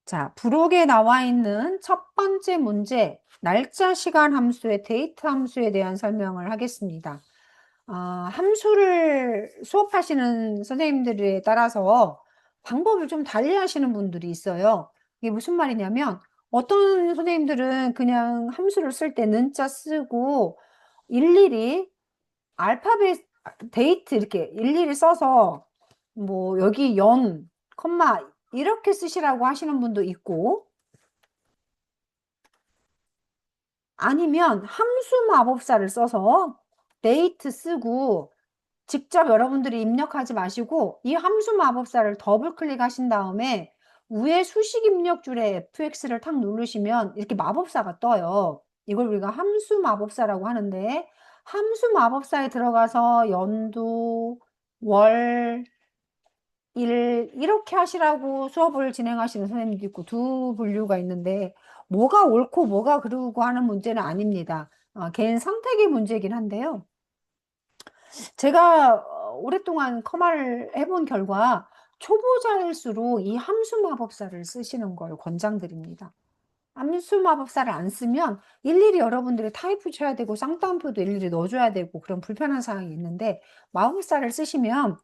자, 부록에 나와 있는 첫 번째 문제, 날짜 시간 함수의 데이트 함수에 대한 설명을 하겠습니다. 함수를 수업하시는 선생님들에 따라서 방법을 좀 달리 하시는 분들이 있어요. 이게 무슨 말이냐면, 어떤 선생님들은 그냥 함수를 쓸 때 는자 쓰고 일일이 알파벳 데이트 이렇게 일일이 써서 뭐 여기 연, 컴마 이렇게 쓰시라고 하시는 분도 있고, 아니면 함수 마법사를 써서 데이트 쓰고 직접 여러분들이 입력하지 마시고 이 함수 마법사를 더블 클릭하신 다음에 위에 수식 입력줄에 FX를 탁 누르시면 이렇게 마법사가 떠요. 이걸 우리가 함수 마법사라고 하는데, 함수 마법사에 들어가서 연도, 월, 일 이렇게 하시라고 수업을 진행하시는 선생님도 있고 두 분류가 있는데, 뭐가 옳고 뭐가 그르고 하는 문제는 아닙니다. 개인 선택의 문제이긴 한데요. 제가 오랫동안 커마를 해본 결과 초보자일수록 이 함수 마법사를 쓰시는 걸 권장드립니다. 함수 마법사를 안 쓰면 일일이 여러분들이 타입을 쳐야 되고 쌍따옴표도 일일이 넣어줘야 되고 그런 불편한 사항이 있는데, 마법사를 쓰시면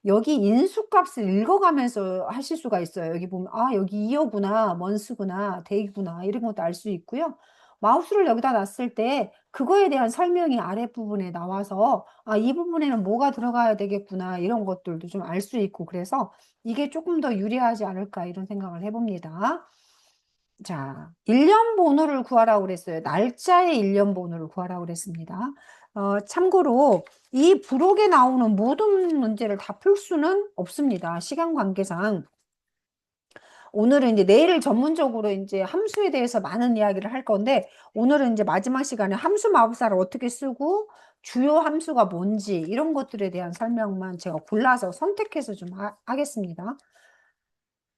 여기 인수값을 읽어가면서 하실 수가 있어요. 여기 보면 여기 이어구나, 먼스구나, 데이구나 이런 것도 알 수 있고요. 마우스를 여기다 놨을 때 그거에 대한 설명이 아랫부분에 나와서 이 부분에는 뭐가 들어가야 되겠구나 이런 것들도 좀 알 수 있고, 그래서 이게 조금 더 유리하지 않을까 이런 생각을 해봅니다. 자, 일련 번호를 구하라고 그랬어요. 날짜의 일련 번호를 구하라고 그랬습니다. 참고로 이 부록에 나오는 모든 문제를 다 풀 수는 없습니다. 시간 관계상. 오늘은 이제 내일 전문적으로 이제 함수에 대해서 많은 이야기를 할 건데, 오늘은 이제 마지막 시간에 함수 마법사를 어떻게 쓰고 주요 함수가 뭔지 이런 것들에 대한 설명만 제가 골라서 선택해서 좀 하겠습니다.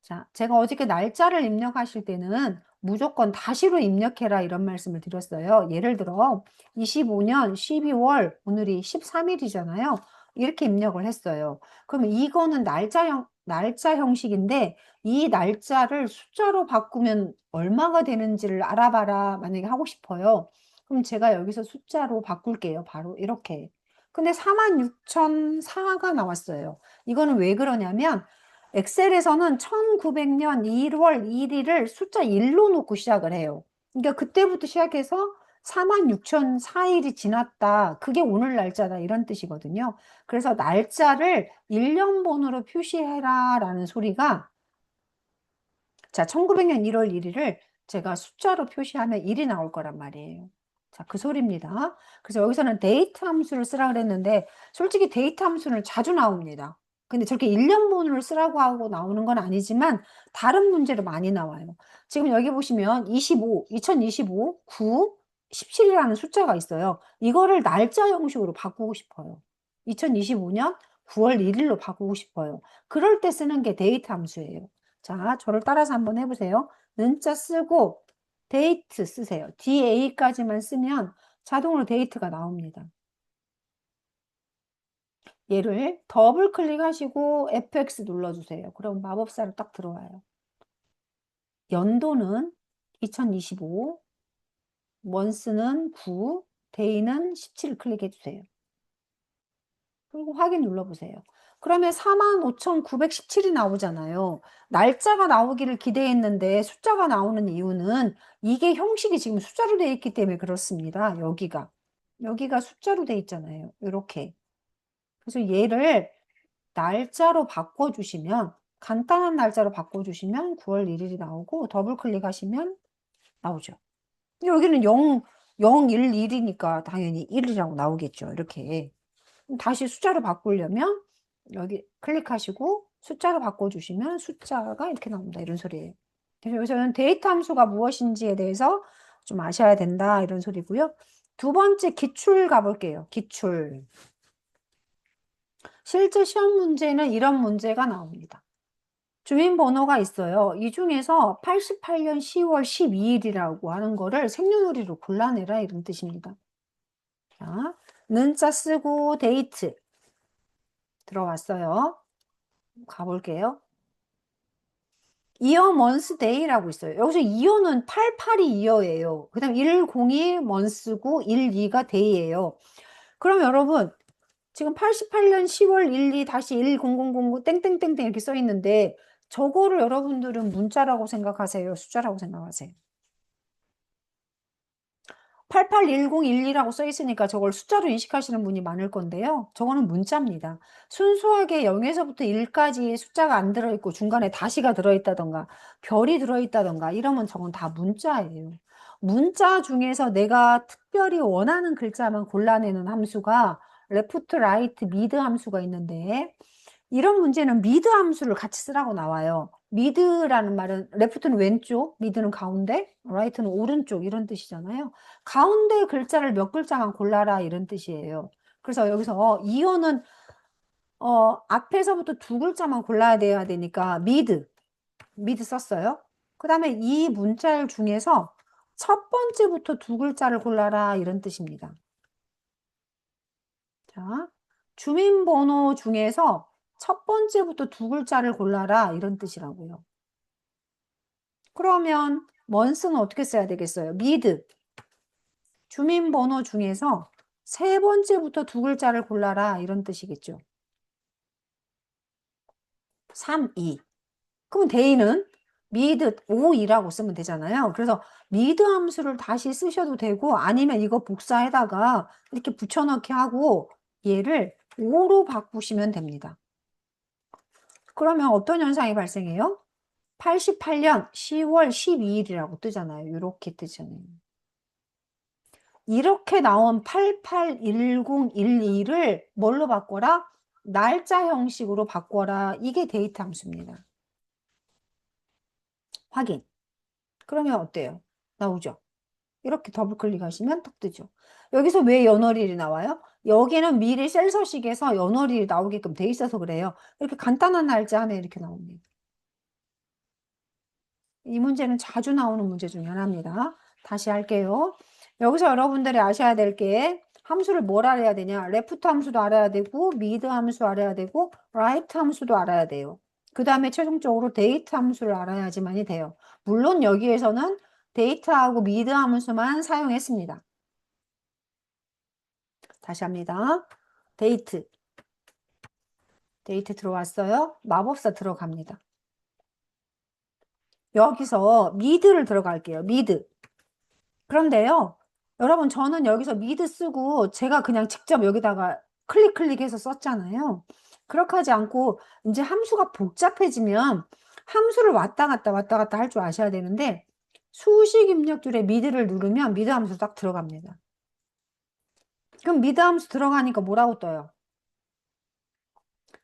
자, 제가 어저께 날짜를 입력하실 때는 무조건 다시로 입력해라 이런 말씀을 드렸어요. 예를 들어 25년 12월 오늘이 13일이잖아요. 이렇게 입력을 했어요. 그러면 이거는 날짜 형식인데 이 날짜를 숫자로 바꾸면 얼마가 되는지를 알아봐라 만약에 하고 싶어요. 그럼 제가 여기서 숫자로 바꿀게요. 바로 이렇게. 근데 46,004가 나왔어요. 이거는 왜 그러냐면 엑셀에서는 1900년 1월 1일을 숫자 1로 놓고 시작을 해요. 그러니까 그때부터 시작해서 46,004일이 지났다. 그게 오늘 날짜다. 이런 뜻이거든요. 그래서 날짜를 일련번호로 표시해라 라는 소리가, 자, 1900년 1월 1일을 제가 숫자로 표시하면 1이 나올 거란 말이에요. 자, 그 소리입니다. 그래서 여기서는 데이트 함수를 쓰라 그랬는데, 솔직히 데이트 함수는 자주 나옵니다. 근데 저렇게 일련번호를 쓰라고 하고 나오는 건 아니지만, 다른 문제로 많이 나와요. 지금 여기 보시면 25, 2025, 9, 17이라는 숫자가 있어요. 이거를 날짜 형식으로 바꾸고 싶어요. 2025년 9월 1일로 바꾸고 싶어요. 그럴 때 쓰는 게 데이트 함수예요. 자, 저를 따라서 한번 해보세요. 는자 쓰고 데이트 쓰세요. DA까지만 쓰면 자동으로 데이트가 나옵니다. 얘를 더블 클릭하시고 FX 눌러주세요. 그럼 마법사로 딱 들어와요. 연도는 2025, 먼스는 9, 데이는 17 클릭해주세요. 그리고 확인 눌러보세요. 그러면 45,917이 나오잖아요. 날짜가 나오기를 기대했는데 숫자가 나오는 이유는 이게 형식이 지금 숫자로 되어 있기 때문에 그렇습니다. 여기가 숫자로 되어 있잖아요. 이렇게. 그래서 얘를 날짜로 바꿔주시면, 간단한 날짜로 바꿔주시면 9월 1일이 나오고 더블 클릭하시면 나오죠. 여기는 1, 1이니까 당연히 1이라고 나오겠죠. 이렇게. 다시 숫자로 바꾸려면 여기 클릭하시고 숫자로 바꿔주시면 숫자가 이렇게 나옵니다. 이런 소리예요. 그래서 여기서는 데이터 함수가 무엇인지에 대해서 좀 아셔야 된다. 이런 소리고요. 두 번째 기출 가볼게요. 기출. 실제 시험 문제는 이런 문제가 나옵니다. 주민번호가 있어요. 이 중에서 88년 10월 12일이라고 하는 거를 생년월일로 골라내라 이런 뜻입니다. 자, 는자 쓰고 데이트 들어왔어요. 가볼게요. year, month, day라고 있어요. 여기서 year는 88이 year예요. 그 다음 102 month고 12가 day예요. 그럼 여러분 지금 88년 10월 1, 2 다시 1000 땡땡땡땡 이렇게 써 있는데 저거를 여러분들은 문자라고 생각하세요? 숫자라고 생각하세요? 881012라고 써 있으니까 저걸 숫자로 인식하시는 분이 많을 건데요. 저거는 문자입니다. 순수하게 0에서부터 1까지 숫자가 안 들어있고 중간에 다시가 들어있다던가 별이 들어있다던가 이러면 저건 다 문자예요. 문자 중에서 내가 특별히 원하는 글자만 골라내는 함수가 레프트, 라이트, 미드 함수가 있는데 이런 문제는 미드 함수를 같이 쓰라고 나와요. 미드라는 말은 레프트는 왼쪽, 미드는 가운데, 라이트는 오른쪽 이런 뜻이잖아요. 가운데 글자를 몇 글자만 골라라 이런 뜻이에요. 그래서 여기서 이어는 앞에서부터 두 글자만 골라야 돼야 되니까 미드 썼어요. 그 다음에 이 문자 중에서 첫 번째부터 두 글자를 골라라 이런 뜻입니다. 자, 주민번호 중에서 첫 번째부터 두 글자를 골라라 이런 뜻이라고요. 그러면 먼스는 어떻게 써야 되겠어요? 미드. 주민번호 중에서 세 번째부터 두 글자를 골라라 이런 뜻이겠죠. 3, 2. 그럼 데이는 미드 5, 2라고 쓰면 되잖아요. 그래서 미드 함수를 다시 쓰셔도 되고 아니면 이거 복사에다가 이렇게 붙여넣기 하고 얘를 5로 바꾸시면 됩니다. 그러면 어떤 현상이 발생해요? 88년 10월 12일이라고 뜨잖아요. 이렇게 뜨잖아요. 이렇게 나온 881012를 뭘로 바꿔라? 날짜 형식으로 바꿔라. 이게 데이트 함수입니다. 확인. 그러면 어때요? 나오죠? 이렇게 더블 클릭하시면 딱 뜨죠. 여기서 왜 연월일이 나와요? 여기는 미리 셀 서식에서 연월일이 나오게끔 돼 있어서 그래요. 이렇게 간단한 날짜 안에 이렇게 나옵니다. 이 문제는 자주 나오는 문제 중에 하나입니다. 다시 할게요. 여기서 여러분들이 아셔야 될 게 함수를 뭘 알아야 되냐? 레프트 함수도 알아야 되고 미드 함수 알아야 되고 라이트 함수도 알아야 돼요. 그 다음에 최종적으로 데이트 함수를 알아야지만이 돼요. 물론 여기에서는 데이트하고 미드 함수만 사용했습니다. 다시 합니다. 데이트. 데이트 들어왔어요. 마법사 들어갑니다. 여기서 미드를 들어갈게요. 미드. 그런데요, 여러분, 저는 여기서 미드 쓰고 제가 그냥 직접 여기다가 클릭해서 썼잖아요. 그렇게 하지 않고 이제 함수가 복잡해지면 함수를 왔다 갔다 할 줄 아셔야 되는데 수식 입력줄에 미드를 누르면 미드 함수 딱 들어갑니다. 그럼 미드 함수 들어가니까 뭐라고 떠요?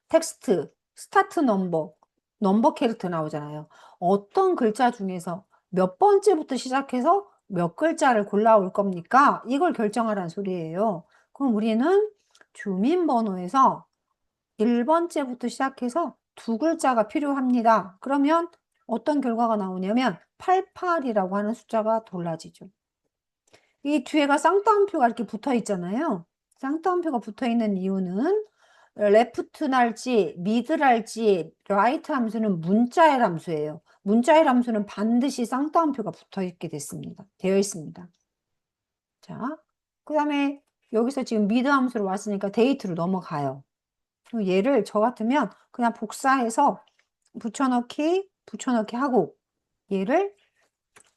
텍스트, 스타트 넘버 캐릭터 나오잖아요. 어떤 글자 중에서 몇 번째부터 시작해서 몇 글자를 골라올 겁니까? 이걸 결정하라는 소리예요. 그럼 우리는 주민번호에서 1번째부터 시작해서 두 글자가 필요합니다. 그러면 어떤 결과가 나오냐면 88이라고 하는 숫자가 골라지죠. 이 뒤에가 쌍따옴표가 이렇게 붙어 있잖아요. 쌍따옴표가 붙어 있는 이유는 레프트 날지 미드 날지 라이트 함수는 문자의 함수예요. 문자의 함수는 반드시 쌍따옴표가 붙어 있게 되어 있습니다. 자, 그 다음에 여기서 지금 미드 함수로 왔으니까 데이트로 넘어가요. 얘를 저 같으면 그냥 복사해서 붙여넣기 하고 얘를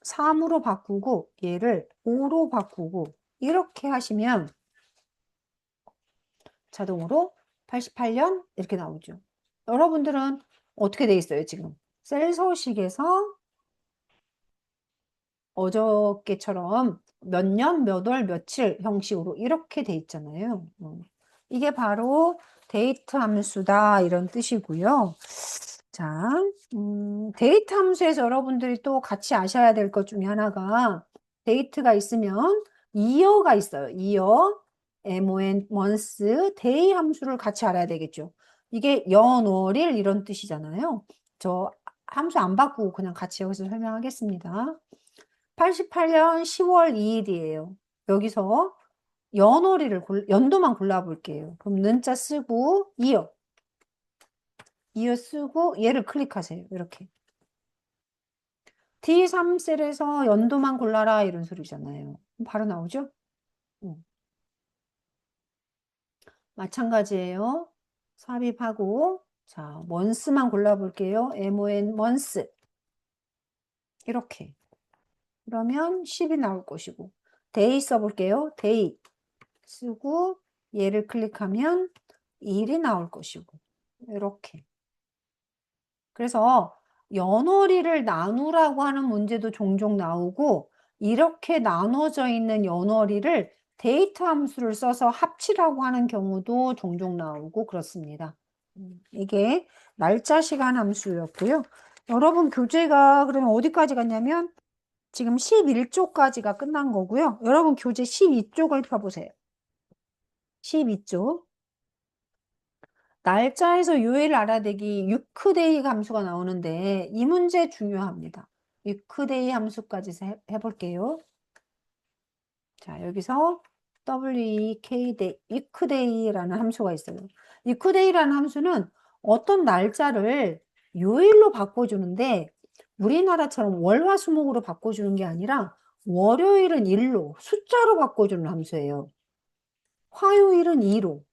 3으로 바꾸고 얘를 5로 바꾸고 이렇게 하시면 자동으로 88년 이렇게 나오죠. 여러분들은 어떻게 돼 있어요, 지금? 셀서식에서 어저께처럼 몇 년, 몇 월, 며칠 형식으로 이렇게 돼 있잖아요. 이게 바로 데이트 함수다 이런 뜻이고요. 자, 데이트 함수에서 여러분들이 또 같이 아셔야 될 것 중에 하나가 데이트가 있으면 이어가 있어요. 이어, mon, month, day 함수를 같이 알아야 되겠죠. 이게 연월일 이런 뜻이잖아요. 저 함수 안 바꾸고 그냥 같이 여기서 설명하겠습니다. 88년 10월 2일이에요. 여기서 연도만 골라볼게요. 그럼 는자 쓰고 이어 쓰고 얘를 클릭하세요. 이렇게. D3셀에서 연도만 골라라 이런 소리잖아요. 바로 나오죠? 음. 마찬가지예요. 삽입하고 자, month만 골라볼게요. month 이렇게 그러면 10이 나올 것이고 day 써볼게요. day 쓰고 얘를 클릭하면 일이 나올 것이고 이렇게 그래서 연월일을 나누라고 하는 문제도 종종 나오고 이렇게 나눠져 있는 연월일을 데이트 함수를 써서 합치라고 하는 경우도 종종 나오고 그렇습니다. 이게 날짜 시간 함수였고요. 여러분 교재가 그러면 어디까지 갔냐면 지금 11쪽까지가 끝난 거고요. 여러분 교재 12쪽을 펴보세요. 12쪽. 날짜에서 요일 알아내기 유크데이 함수가 나오는데 이 문제 중요합니다. 유크데이 함수까지 해볼게요. 자, 여기서 WEKDay, 유크데이라는 함수가 있어요. 유크데이라는 함수는 어떤 날짜를 요일로 바꿔주는데 우리나라처럼 월화수목으로 바꿔주는 게 아니라 월요일은 일로 숫자로 바꿔주는 함수예요. 화요일은 2로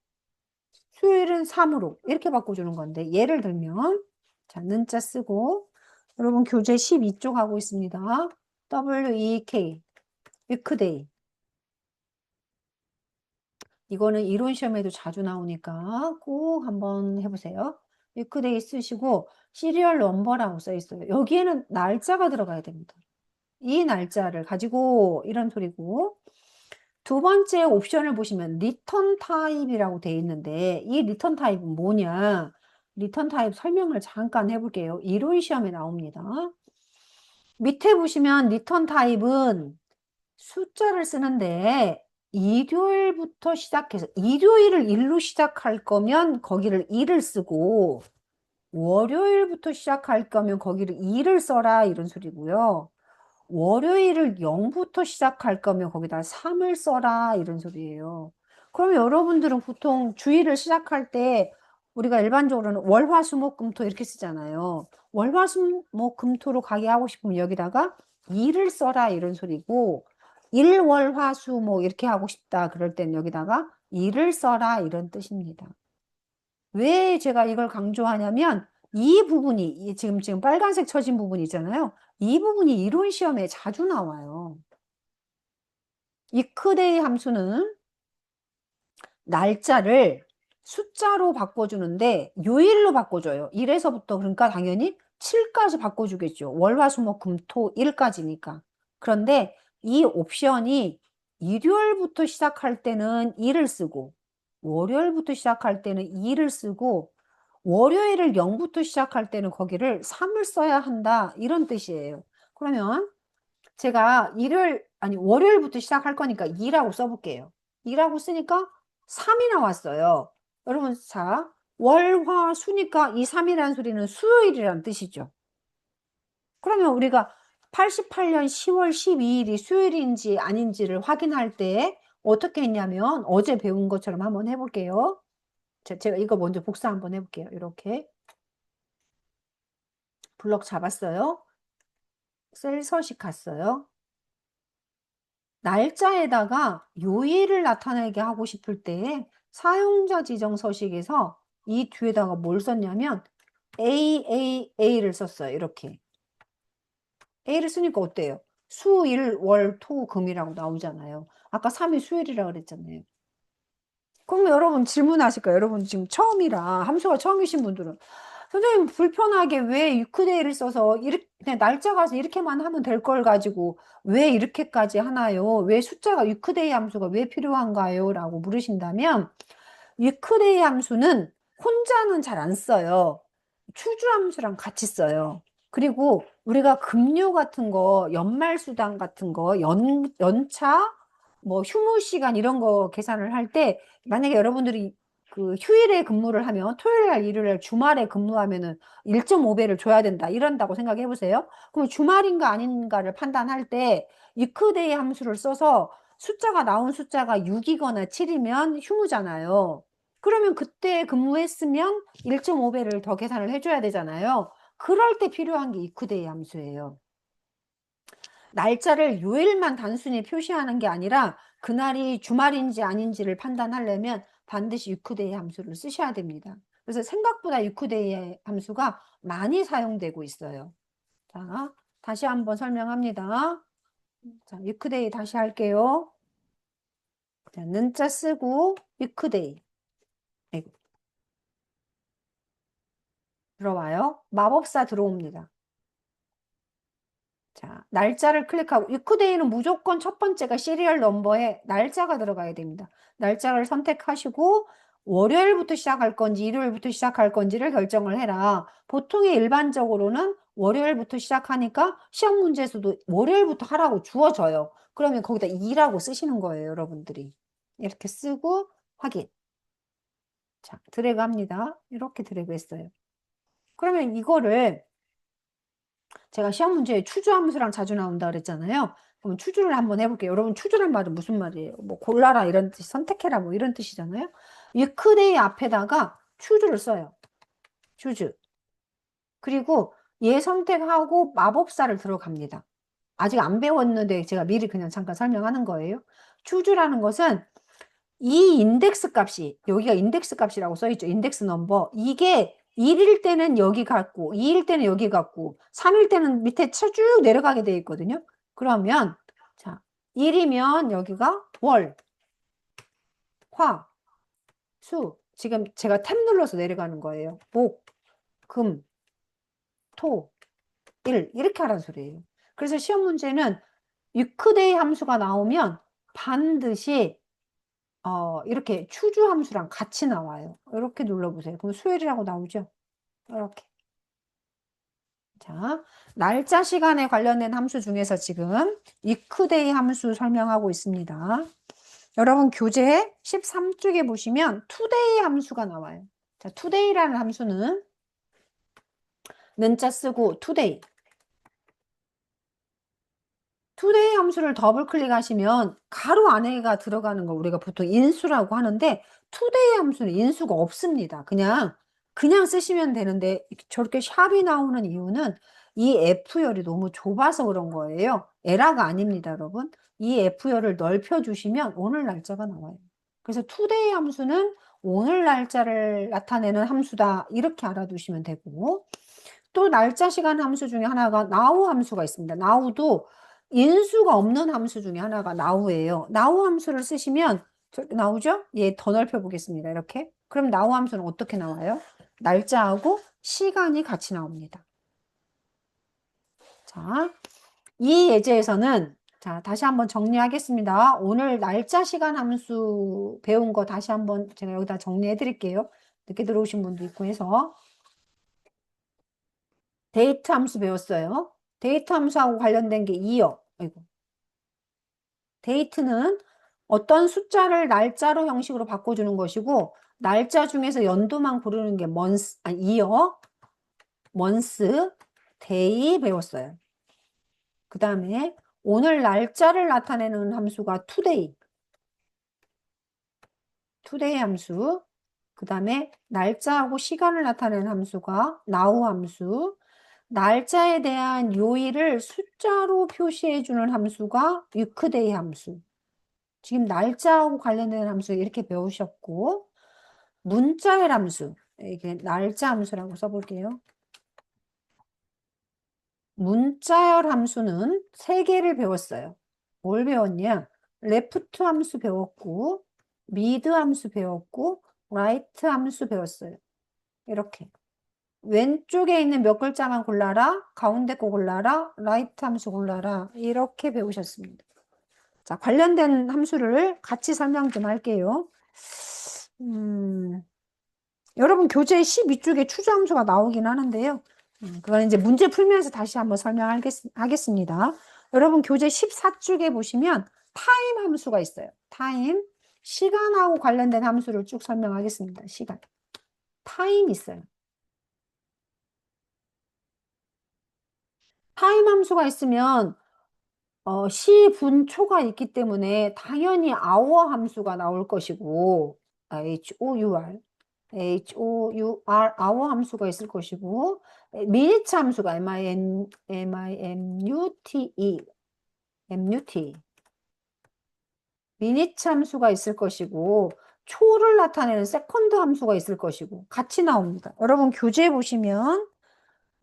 수요일은 3으로 이렇게 바꿔주는 건데 예를 들면 자 는자 쓰고 여러분 교재 12쪽 하고 있습니다. WEK 위크데이 이거는 이론 시험에도 자주 나오니까 꼭 한번 해보세요. 위크데이 쓰시고 시리얼 넘버라고 써 있어요. 여기에는 날짜가 들어가야 됩니다. 이 날짜를 가지고 이런 소리고 두 번째 옵션을 보시면 리턴 타입이라고 되어 있는데 이 리턴 타입은 뭐냐? 리턴 타입 설명을 잠깐 해볼게요. 이론 시험에 나옵니다. 밑에 보시면 리턴 타입은 숫자를 쓰는데 일요일부터 시작해서 일요일을 일로 시작할 거면 거기를 1을 쓰고 월요일부터 시작할 거면 거기를 2를 써라 이런 소리고요. 월요일을 0부터 시작할 거면 거기다 3을 써라 이런 소리예요. 그럼 여러분들은 보통 주일을 시작할 때 우리가 일반적으로는 월화수목금토 이렇게 쓰잖아요. 월화수목금토로 가게 하고 싶으면 여기다가 2를 써라 이런 소리고 일월화수목 이렇게 하고 싶다 그럴 땐 여기다가 2를 써라 이런 뜻입니다. 왜 제가 이걸 강조하냐면 이 부분이 지금 빨간색 쳐진 부분 있잖아요. 이 부분이 이론 시험에 자주 나와요. 이크데이 함수는 날짜를 숫자로 바꿔주는데 요일로 바꿔줘요. 1에서부터 그러니까 당연히 7까지 바꿔주겠죠. 월화수목금토 1까지니까. 그런데 이 옵션이 일요일부터 시작할 때는 1을 쓰고 월요일부터 시작할 때는 2를 쓰고 월요일을 0부터 시작할 때는 거기를 3을 써야 한다 이런 뜻이에요. 그러면 제가 월요일부터 시작할 거니까 2라고 써볼게요. 2라고 쓰니까 3이 나왔어요. 여러분, 자, 월, 화, 수니까 이 3이라는 소리는 수요일이라는 뜻이죠. 그러면 우리가 88년 10월 12일이 수요일인지 아닌지를 확인할 때 어떻게 했냐면 어제 배운 것처럼 한번 해볼게요. 제가 이거 먼저 복사 한번 해볼게요. 이렇게 블럭 잡았어요. 셀 서식 갔어요. 날짜에다가 요일을 나타내게 하고 싶을 때 사용자 지정 서식에서 이 뒤에다가 뭘 썼냐면 A를 썼어요. 이렇게. A를 쓰니까 어때요? 수, 일, 월, 토, 금이라고 나오잖아요. 아까 3이 수요일이라고 그랬잖아요. 그럼 여러분 질문하실 거예요. 여러분 지금 처음이라 함수가 처음이신 분들은 선생님 불편하게 왜 유크데이를 써서 이렇게 그냥 날짜 가서 이렇게만 하면 될 걸 가지고 왜 이렇게까지 하나요? 왜 숫자가 유크데이 함수가 왜 필요한가요? 라고 물으신다면 유크데이 함수는 혼자는 잘 안 써요. 추주 함수랑 같이 써요. 그리고 우리가 급료 같은 거, 연말 수당 같은 거, 연차, 뭐 휴무 시간 이런 거 계산을 할 때 만약에 여러분들이 그 휴일에 근무를 하면 토요일 날, 일요일 날 주말에 근무하면은 1.5배를 줘야 된다. 이런다고 생각해 보세요. 그럼 주말인가 아닌가를 판단할 때 위크데이 함수를 써서 숫자가 나온 숫자가 6이거나 7이면 휴무잖아요. 그러면 그때 근무했으면 1.5배를 더 계산을 해줘야 되잖아요. 그럴 때 필요한 게 위크데이 함수예요. 날짜를 요일만 단순히 표시하는 게 아니라 그날이 주말인지 아닌지를 판단하려면 반드시 유크데이 함수를 쓰셔야 됩니다. 그래서 생각보다 유크데이 함수가 많이 사용되고 있어요. 자, 다시 한번 설명합니다. 자, 유크데이 다시 할게요. 자, 는자 쓰고 유크데이. 아이고, 들어와요. 마법사 들어옵니다. 자, 날짜를 클릭하고 유크데이는 무조건 첫 번째가 시리얼 넘버에 날짜가 들어가야 됩니다. 날짜를 선택하시고 월요일부터 시작할 건지 일요일부터 시작할 건지를 결정을 해라. 보통의 일반적으로는 월요일부터 시작하니까 시험 문제에서도 월요일부터 하라고 주어져요. 그러면 거기다 2라고 쓰시는 거예요, 여러분들이. 이렇게 쓰고 확인. 자, 드래그 합니다. 이렇게 드래그 했어요. 그러면 이거를 제가 시험 문제에 추주함수랑 자주 나온다 그랬잖아요. 그럼 추주를 한번 해볼게요. 여러분 추주란 말은 무슨 말이에요? 뭐 골라라 이런 뜻, 선택해라 뭐 이런 뜻이잖아요. 위크데이 앞에다가 추주를 써요. 추주. 그리고 얘 선택하고 마법사를 들어갑니다. 아직 안 배웠는데 제가 미리 그냥 잠깐 설명하는 거예요. 추주라는 것은 이 인덱스 값이 여기가 인덱스 값이라고 써 있죠. 인덱스 넘버. 이게 1일 때는 여기 같고 2일 때는 여기 같고 3일 때는 밑에 쭉 내려가게 되어 있거든요. 그러면 자, 1이면 여기가 월, 화, 수. 지금 제가 탭 눌러서 내려가는 거예요. 목, 금, 토, 일 이렇게 하라는 소리예요. 그래서 시험 문제는 유크데이 함수가 나오면 반드시 이렇게 추주 함수랑 같이 나와요. 이렇게 눌러보세요. 그럼 수요일이라고 나오죠? 이렇게. 자, 날짜 시간에 관련된 함수 중에서 지금 위크데이 함수 설명하고 있습니다. 여러분 교재 13쪽에 보시면 투데이 함수가 나와요. 자, 투데이라는 함수는 는자 쓰고 투데이. 투데이 함수를 더블 클릭하시면 가로 안에가 들어가는 거 우리가 보통 인수라고 하는데 투데이 함수는 인수가 없습니다. 그냥 쓰시면 되는데 저렇게 샵이 나오는 이유는 이 F열이 너무 좁아서 그런 거예요. 에러가 아닙니다, 여러분. 이 F열을 넓혀 주시면 오늘 날짜가 나와요. 그래서 투데이 함수는 오늘 날짜를 나타내는 함수다. 이렇게 알아두시면 되고 또 날짜 시간 함수 중에 하나가 now 함수가 있습니다. now도 인수가 없는 함수 중에 하나가 now예요. now 함수를 쓰시면 나오죠? 얘 더 넓혀 보겠습니다. 이렇게. 그럼 now 함수는 어떻게 나와요? 날짜하고 시간이 같이 나옵니다. 자, 이 예제에서는 자, 다시 한번 정리하겠습니다. 오늘 날짜 시간 함수 배운 거 다시 한번 제가 여기다 정리해 드릴게요. 늦게 들어오신 분도 있고 해서 데이트 함수 배웠어요. 데이트 함수하고 관련된 게 2요. 아이고. 데이트는 어떤 숫자를 날짜로 형식으로 바꿔주는 것이고 날짜 중에서 연도만 고르는 게 month, year, month, day 배웠어요. 그 다음에 오늘 날짜를 나타내는 함수가 today. today 함수. 그 다음에 날짜하고 시간을 나타내는 함수가 now 함수. 날짜에 대한 요일을 숫자로 표시해주는 함수가 위크데이 함수. 지금 날짜하고 관련된 함수 이렇게 배우셨고 문자열 함수. 이게 날짜 함수라고 써볼게요. 문자열 함수는 3개를 배웠어요. 뭘 배웠냐? 레프트 함수 배웠고 미드 함수 배웠고 라이트 함수 배웠어요. 이렇게. 왼쪽에 있는 몇 글자만 골라라. 가운데 거 골라라. 라이트 함수 골라라. 이렇게 배우셨습니다. 자, 관련된 함수를 같이 설명 좀 할게요. 여러분 교재 12쪽에 추주함수가 나오긴 하는데요. 그건 이제 문제 풀면서 다시 한번 설명하겠습니다. 여러분 교재 14쪽에 보시면 타임 함수가 있어요. 타임, 시간하고 관련된 함수를 쭉 설명하겠습니다. 시간. 타임 있어요. 타임 함수가 있으면 시, 분, 초가 있기 때문에 당연히 hour 함수가 나올 것이고 hour 함수가 있을 것이고 minute 함수가 minute MUT. 미니트 함수가 있을 것이고, 초를 나타내는 세컨드 함수가 있을 것이고, 같이 나옵니다. 여러분, 교재 보시면,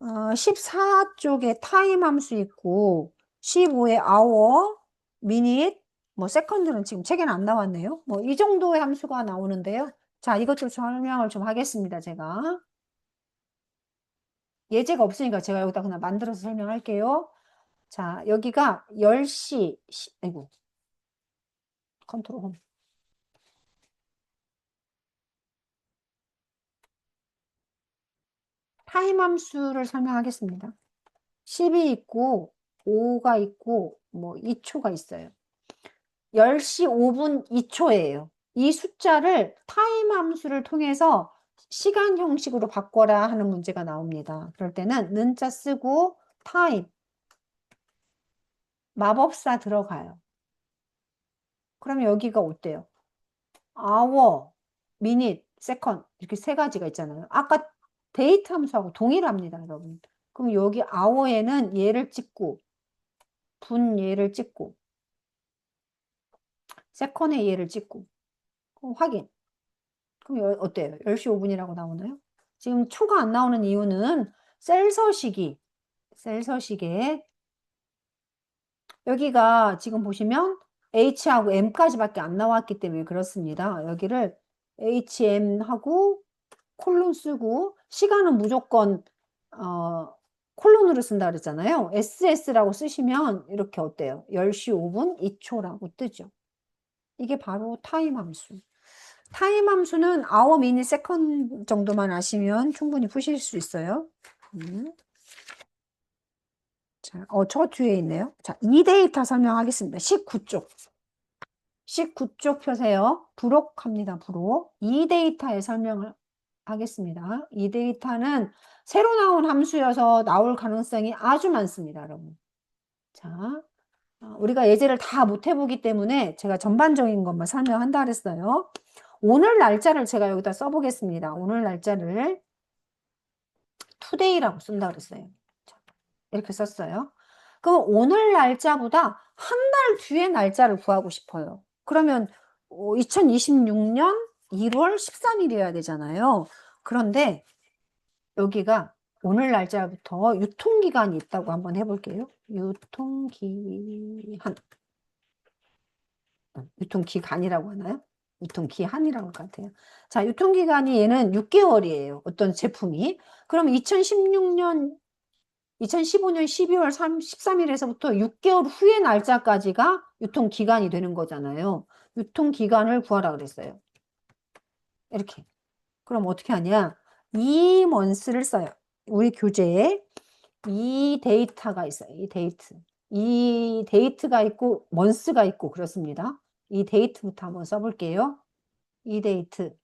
14쪽에 타임 함수 있고, 15에 hour, minute, 뭐, 세컨드는 지금 책에는 안 나왔네요. 뭐, 이 정도의 함수가 나오는데요. 자, 이것도 설명을 좀 하겠습니다, 제가. 예제가 없으니까 제가 여기다 그냥 만들어서 설명할게요. 자, 여기가 10시, 아이고, 컨트롤 홈. 타임 함수를 설명하겠습니다. 10이 있고, 5가 있고, 뭐, 2초가 있어요. 10시 5분 2초예요. 이 숫자를 타임 함수를 통해서 시간 형식으로 바꿔라 하는 문제가 나옵니다. 그럴 때는 는자 쓰고 타임, 마법사 들어가요. 그러면 여기가 어때요? hour, minute, second 이렇게 세 가지가 있잖아요. 아까 데이트 함수하고 동일합니다, 여러분. 그럼 여기 hour에는 얘를 찍고 분 얘를 찍고 second에 얘를 찍고 그럼 확인. 그럼 어때요? 10시 5분이라고 나오나요? 지금 초가 안 나오는 이유는 셀서식에 여기가 지금 보시면 H하고 M까지밖에 안 나왔기 때문에 그렇습니다. 여기를 HM하고 콜론 쓰고 시간은 무조건 콜론으로 쓴다 그랬잖아요. SS라고 쓰시면 이렇게 어때요? 10시 5분 2초라고 뜨죠. 이게 바로 타임 함수. 타임 함수는 hour, minute, second 정도만 아시면 충분히 푸실 수 있어요. 자, 저 뒤에 있네요. 자, 이 데이터 설명하겠습니다. 19쪽. 19쪽 펴세요. 부록합니다. 부록. 이 데이터의 설명을 하겠습니다. 이 데이터는 새로 나온 함수여서 나올 가능성이 아주 많습니다, 여러분. 자, 우리가 예제를 다 못 해보기 때문에 제가 전반적인 것만 설명한다 그랬어요. 오늘 날짜를 제가 여기다 써보겠습니다. 오늘 날짜를 today라고 쓴다 그랬어요. 자, 이렇게 썼어요. 그럼 오늘 날짜보다 한 달 뒤의 날짜를 구하고 싶어요. 그러면 2026년 1월 13일이어야 되잖아요. 그런데 여기가 오늘 날짜부터 유통기간이 있다고 한번 해볼게요. 유통기간이라고 하나요? 유통기한이라고 할 것 같아요. 자, 유통기간이 얘는 6개월이에요. 어떤 제품이. 그럼 2015년 12월 13일에서부터 6개월 후의 날짜까지가 유통기간이 되는 거잖아요. 유통기간을 구하라 그랬어요. 이렇게. 그럼 어떻게 하냐? 이 먼스를 써요. 우리 교재에 이 데이터가 있어요. 이 데이트. 이 데이트가 있고 먼스가 있고 그렇습니다. 이 데이트부터 한번 써볼게요. 이 데이트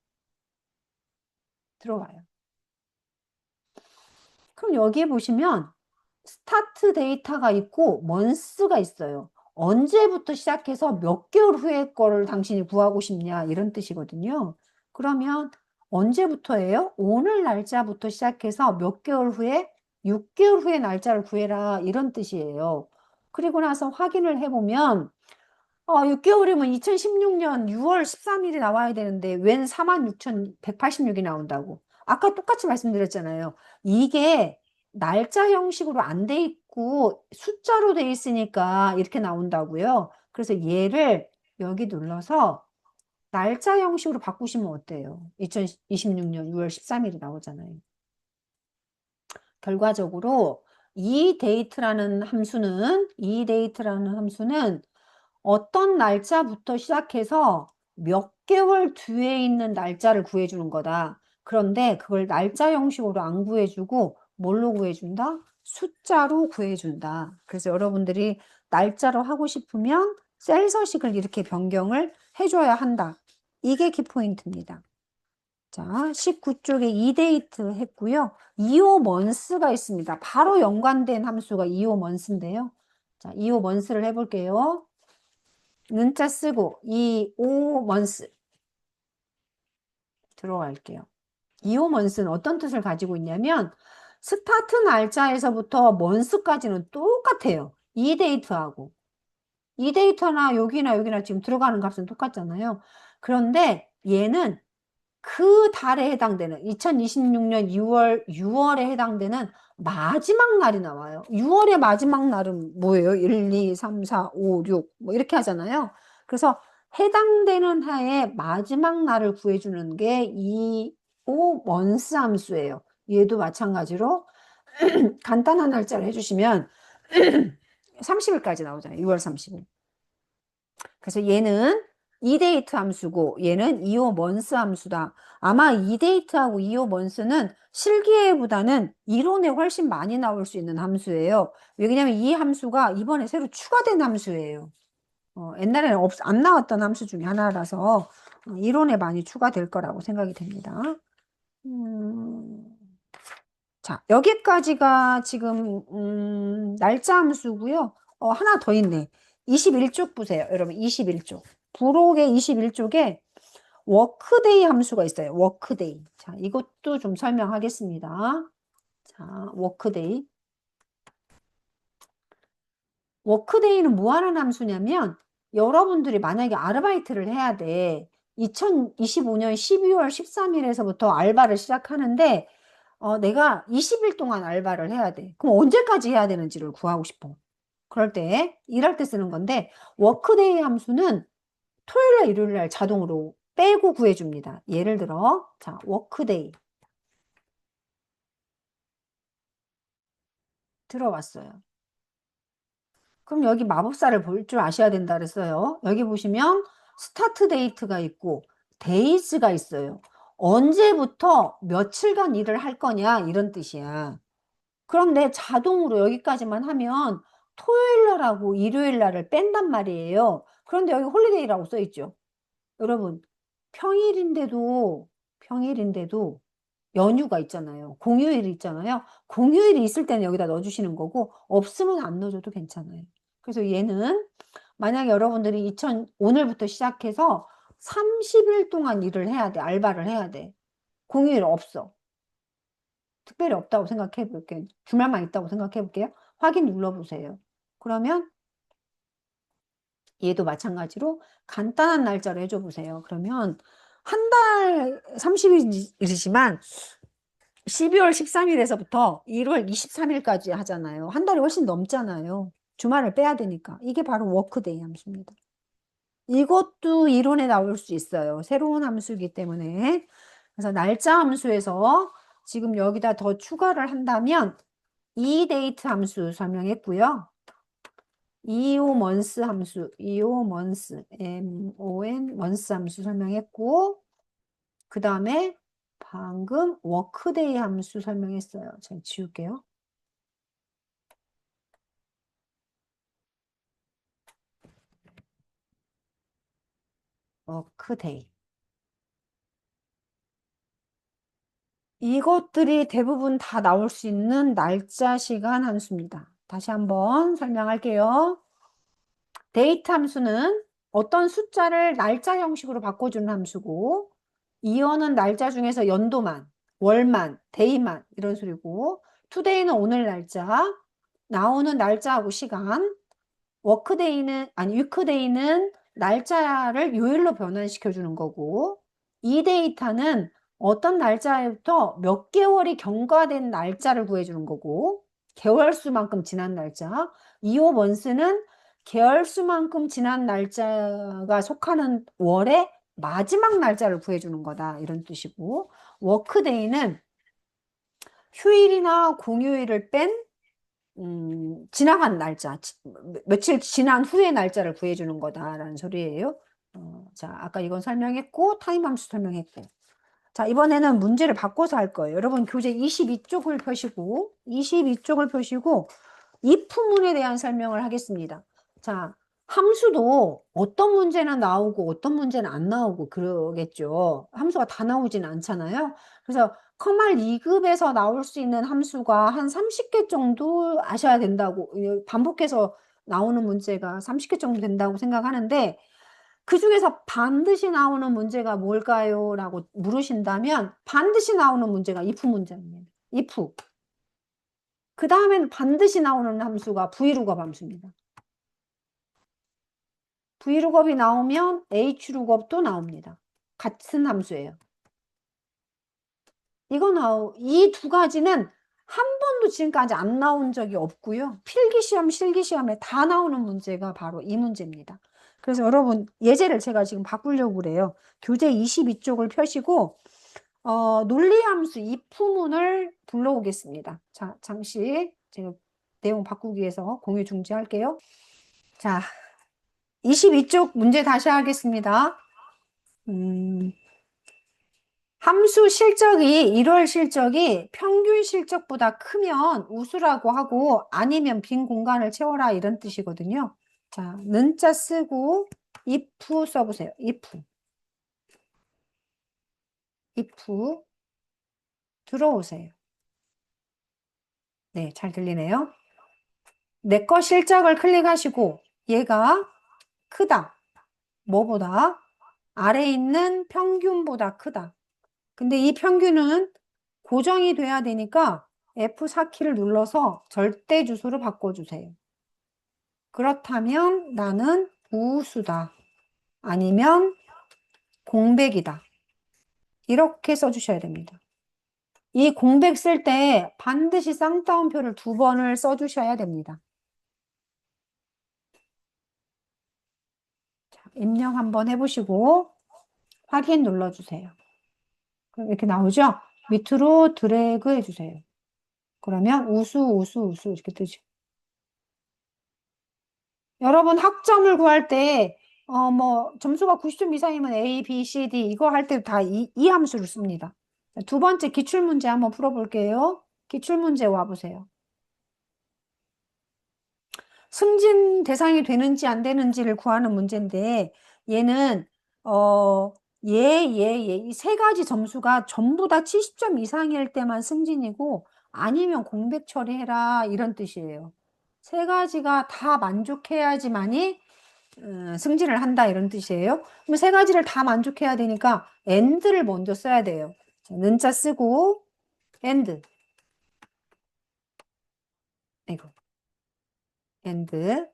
들어가요. 그럼 여기에 보시면 스타트 데이터가 있고 먼스가 있어요. 언제부터 시작해서 몇 개월 후에 거를 당신이 구하고 싶냐 이런 뜻이거든요. 그러면 언제부터예요? 오늘 날짜부터 시작해서 몇 개월 후에 6개월 후에 날짜를 구해라 이런 뜻이에요. 그리고 나서 확인을 해보면 6개월이면 2016년 6월 13일이 나와야 되는데 웬 46,186이 나온다고. 아까 똑같이 말씀드렸잖아요. 이게 날짜 형식으로 안 돼 있고 숫자로 돼 있으니까 이렇게 나온다고요. 그래서 얘를 여기 눌러서 날짜 형식으로 바꾸시면 어때요? 2026년 6월 13일이 나오잖아요. 결과적으로 이 데이트라는 함수는 어떤 날짜부터 시작해서 몇 개월 뒤에 있는 날짜를 구해주는 거다. 그런데 그걸 날짜 형식으로 안 구해주고 뭘로 구해준다? 숫자로 구해준다. 그래서 여러분들이 날짜로 하고 싶으면 셀 서식을 이렇게 변경을 해줘야 한다. 이게 키포인트입니다. 자, 19쪽에 이데이트 했고요. 이오먼스가 있습니다. 바로 연관된 함수가 이오먼스인데요. 자, 이오먼스를 해볼게요. 는자 쓰고 이오먼스 들어갈게요. 이오먼스는 어떤 뜻을 가지고 있냐면 스타트 날짜에서부터 먼스까지는 똑같아요. 이 데이트하고. 이 데이터나 여기나 지금 들어가는 값은 똑같잖아요. 그런데 얘는 그 달에 해당되는 2026년 6월에 해당되는 마지막 날이 나와요. 6월의 마지막 날은 뭐예요? 1, 2, 3, 4, 5, 6 뭐 이렇게 하잖아요. 그래서 해당되는 해의 마지막 날을 구해주는 게 이 오 먼스 함수예요. 얘도 마찬가지로 간단한 날짜를 해주시면 30일까지 나오잖아요. 6월 30일. 그래서 얘는 이데이트 함수고 얘는 이오 먼스 함수다. 아마 이데이트하고 이오 먼스는 실기예보다는 이론에 훨씬 많이 나올 수 있는 함수예요. 왜냐면 이 함수가 이번에 새로 추가된 함수예요. 옛날에는 안 나왔던 함수 중에 하나라서 이론에 많이 추가될 거라고 생각이 됩니다. 음, 자, 여기까지가 지금 날짜 함수고요. 하나 더 있네. 21쪽 보세요. 여러분 21쪽. 부록의 21쪽에 워크데이 함수가 있어요. 워크데이. 자, 이것도 좀 설명하겠습니다. 자, 워크데이. 워크데이는 뭐 하는 함수냐면 여러분들이 만약에 아르바이트를 해야 돼. 2025년 12월 13일에서부터 알바를 시작하는데 내가 20일 동안 알바를 해야 돼. 그럼 언제까지 해야 되는지를 구하고 싶어. 그럴 때 일할 때 쓰는 건데 워크데이 함수는 토요일날 일요일날 자동으로 빼고 구해줍니다. 예를 들어 자 워크데이 들어왔어요. 그럼 여기 마법사를 볼 줄 아셔야 된다 그랬어요. 여기 보시면 스타트 데이트가 있고 데이즈가 있어요. 언제부터 며칠간 일을 할 거냐 이런 뜻이야. 그런데 자동으로 여기까지만 하면 토요일 날하고 일요일 날을 뺀단 말이에요. 그런데 여기 홀리데이라고 써 있죠. 여러분, 평일인데도 연휴가 있잖아요. 공휴일이 있잖아요. 공휴일이 있을 때는 여기다 넣어주시는 거고, 없으면 안 넣어줘도 괜찮아요. 그래서 얘는 만약에 여러분들이 오늘부터 시작해서 30일 동안 일을 해야 돼. 알바를 해야 돼. 공휴일 없어. 특별히 없다고 생각해 볼게요. 주말만 있다고 생각해 볼게요. 확인 눌러보세요. 그러면 얘도 마찬가지로 간단한 날짜로 해줘 보세요. 그러면 한 달 30일이지만 12월 13일에서부터 1월 23일까지 하잖아요. 한 달이 훨씬 넘잖아요. 주말을 빼야 되니까. 이게 바로 워크데이 함수입니다. 이것도 이론에 나올 수 있어요. 새로운 함수이기 때문에. 그래서 날짜 함수에서 지금 여기다 더 추가를 한다면 이 데이트 함수 설명했고요. 이오먼스 함수, 이오먼스, MON, 먼스 함수 설명했고, 그 다음에 방금 워크데이 함수 설명했어요. 제가 지울게요. 워크데이. 이것들이 대부분 다 나올 수 있는 날짜, 시간 함수입니다. 다시 한번 설명할게요. 데이트 함수는 어떤 숫자를 날짜 형식으로 바꿔주는 함수고, 이어는 날짜 중에서 연도만, 월만, 데이만 이런 소리고, 투데이는 오늘 날짜, 나오는 날짜하고 시간, 위크데이는 날짜를 요일로 변환시켜 주는 거고, 이 데이터는 어떤 날짜부터 몇 개월이 경과된 날짜를 구해주는 거고, 개월수만큼 지난 날짜, 이호먼스는 개월수만큼 지난 날짜가 속하는 월의 마지막 날짜를 구해주는 거다 이런 뜻이고, 워크데이는 휴일이나 공휴일을 뺀 지나간 날짜, 며칠 지난 후의 날짜를 구해주는 거다라는 소리예요. 자, 아까 이건 설명했고, 타임함수 설명했고. 자, 이번에는 문제를 바꿔서 할 거예요. 여러분, 교재 22쪽을 펴시고, 22쪽을 펴시고, if문에 대한 설명을 하겠습니다. 자, 함수도 어떤 문제는 나오고 어떤 문제는 안 나오고 그러겠죠. 함수가 다 나오진 않잖아요. 그래서 컴활 2급에서 나올 수 있는 함수가 한 30개 정도 아셔야 된다고, 반복해서 나오는 문제가 30개 정도 된다고 생각하는데, 그 중에서 반드시 나오는 문제가 뭘까요? 라고 물으신다면, 반드시 나오는 문제가 if 문제입니다. if. 그 다음에는 반드시 나오는 함수가 브이로그 함수입니다. V룩업이 나오면 H룩업도 나옵니다. 같은 함수예요. 이 두 가지는 한 번도 지금까지 안 나온 적이 없고요. 필기시험, 실기시험에 다 나오는 문제가 바로 이 문제입니다. 그래서 여러분, 예제를 제가 지금 바꾸려고 그래요. 교재 22쪽을 펴시고, 논리함수 if문을 불러오겠습니다. 자, 잠시 제가 내용 바꾸기 위해서 공유 중지할게요. 자, 22쪽 문제 다시 하겠습니다. 함수 실적이 1월 실적이 평균 실적보다 크면 우수라고 하고 아니면 빈 공간을 채워라 이런 뜻이거든요. 자, 는자 쓰고 if 써보세요. if 들어오세요. 네, 잘 들리네요. 내 거 실적을 클릭하시고 얘가 크다. 뭐보다? 아래에 있는 평균보다 크다. 근데 이 평균은 고정이 돼야 되니까 F4키를 눌러서 절대 주소로 바꿔주세요. 그렇다면 나는 우수다. 아니면 공백이다. 이렇게 써주셔야 됩니다. 이 공백 쓸 때 반드시 쌍따옴표를 2번을 써주셔야 됩니다. 자, 입력 한번 해보시고 확인 눌러주세요. 그럼 이렇게 나오죠? 밑으로 드래그 해주세요. 그러면 우수 이렇게 뜨죠. 여러분 학점을 구할 때, 점수가 90점 이상이면 A, B, C, D 이거 할 때 다 이 함수를 씁니다. 두 번째 기출문제 한번 풀어볼게요. 기출문제 와보세요. 승진 대상이 되는지 안 되는지를 구하는 문제인데, 얘는, 이 세 가지 점수가 전부 다 70점 이상일 때만 승진이고, 아니면 공백 처리해라, 이런 뜻이에요. 세 가지가 다 만족해야지만이 승진을 한다 이런 뜻이에요. 그럼 세 가지를 다 만족해야 되니까 and를 먼저 써야 돼요. 자, 는자 쓰고 and 이거 and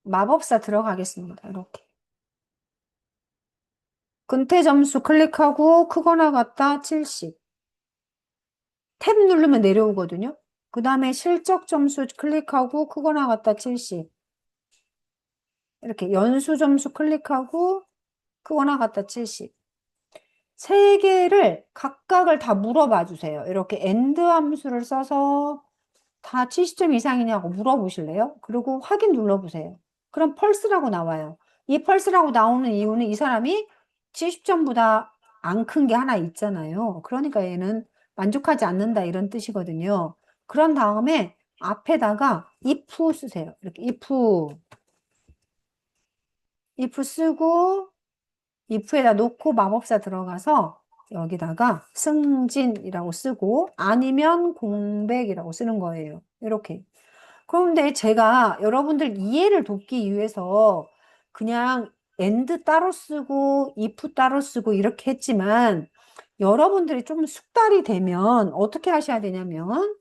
마법사 들어가겠습니다. 이렇게 근태 점수 클릭하고 크거나 같다 70. 탭 누르면 내려오거든요. 그 다음에 실적 점수 클릭하고 크거나 같다 70. 이렇게 연수 점수 클릭하고 크거나 같다 70. 세 개를 각각을 다 물어봐 주세요. 이렇게 AND 함수를 써서 다 70점 이상이냐고 물어보실래요? 그리고 확인 눌러보세요. 그럼 펄스라고 나와요. 이 펄스라고 나오는 이유는 이 사람이 70점보다 안 큰 게 하나 있잖아요. 그러니까 얘는 만족하지 않는다 이런 뜻이거든요. 그런 다음에 앞에다가 if 쓰세요. 이렇게 if 쓰고 if에다 놓고 마법사 들어가서 여기다가 승진이라고 쓰고 아니면 공백이라고 쓰는 거예요. 이렇게. 그런데 제가 여러분들 이해를 돕기 위해서 그냥 and 따로 쓰고 if 따로 쓰고 이렇게 했지만 여러분들이 좀 숙달이 되면 어떻게 하셔야 되냐면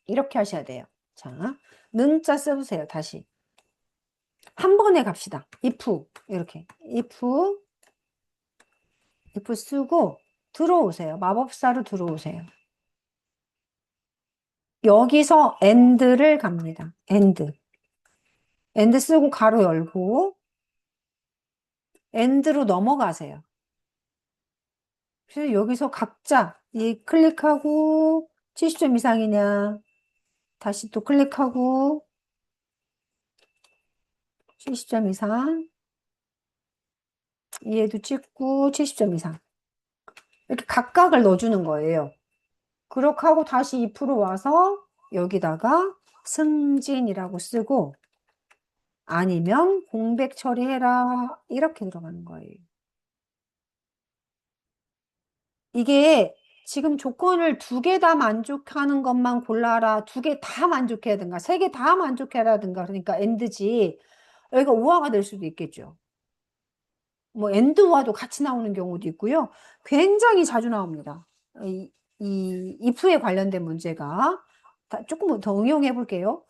이렇게 하셔야 돼요. 자, 는자 써보세요. 다시. 한 번에 갑시다. 이렇게 if 쓰고 들어오세요. 마법사로 들어오세요. 여기서 and를 갑니다. and 쓰고 가로 열고 and로 넘어가세요. 그래서 여기서 각자 이 클릭하고 70점 이상이냐 다시 또 클릭하고 70점 이상 얘도 찍고 70점 이상 이렇게 각각을 넣어주는 거예요. 그렇게 하고 다시 2% 와서 여기다가 승진이라고 쓰고 아니면 공백 처리해라 이렇게 들어가는 거예요. 이게 지금 조건을 2개 다 만족하는 것만 골라라 2개 다 만족해야 되는가 3개 다 만족해야 되는가 그러니까 엔드지 여기가 우화가 될 수도 있겠죠. 뭐 엔드와도 같이 나오는 경우도 있고요. 굉장히 자주 나옵니다. 이 if에 관련된 문제가 조금 더 응용해 볼게요.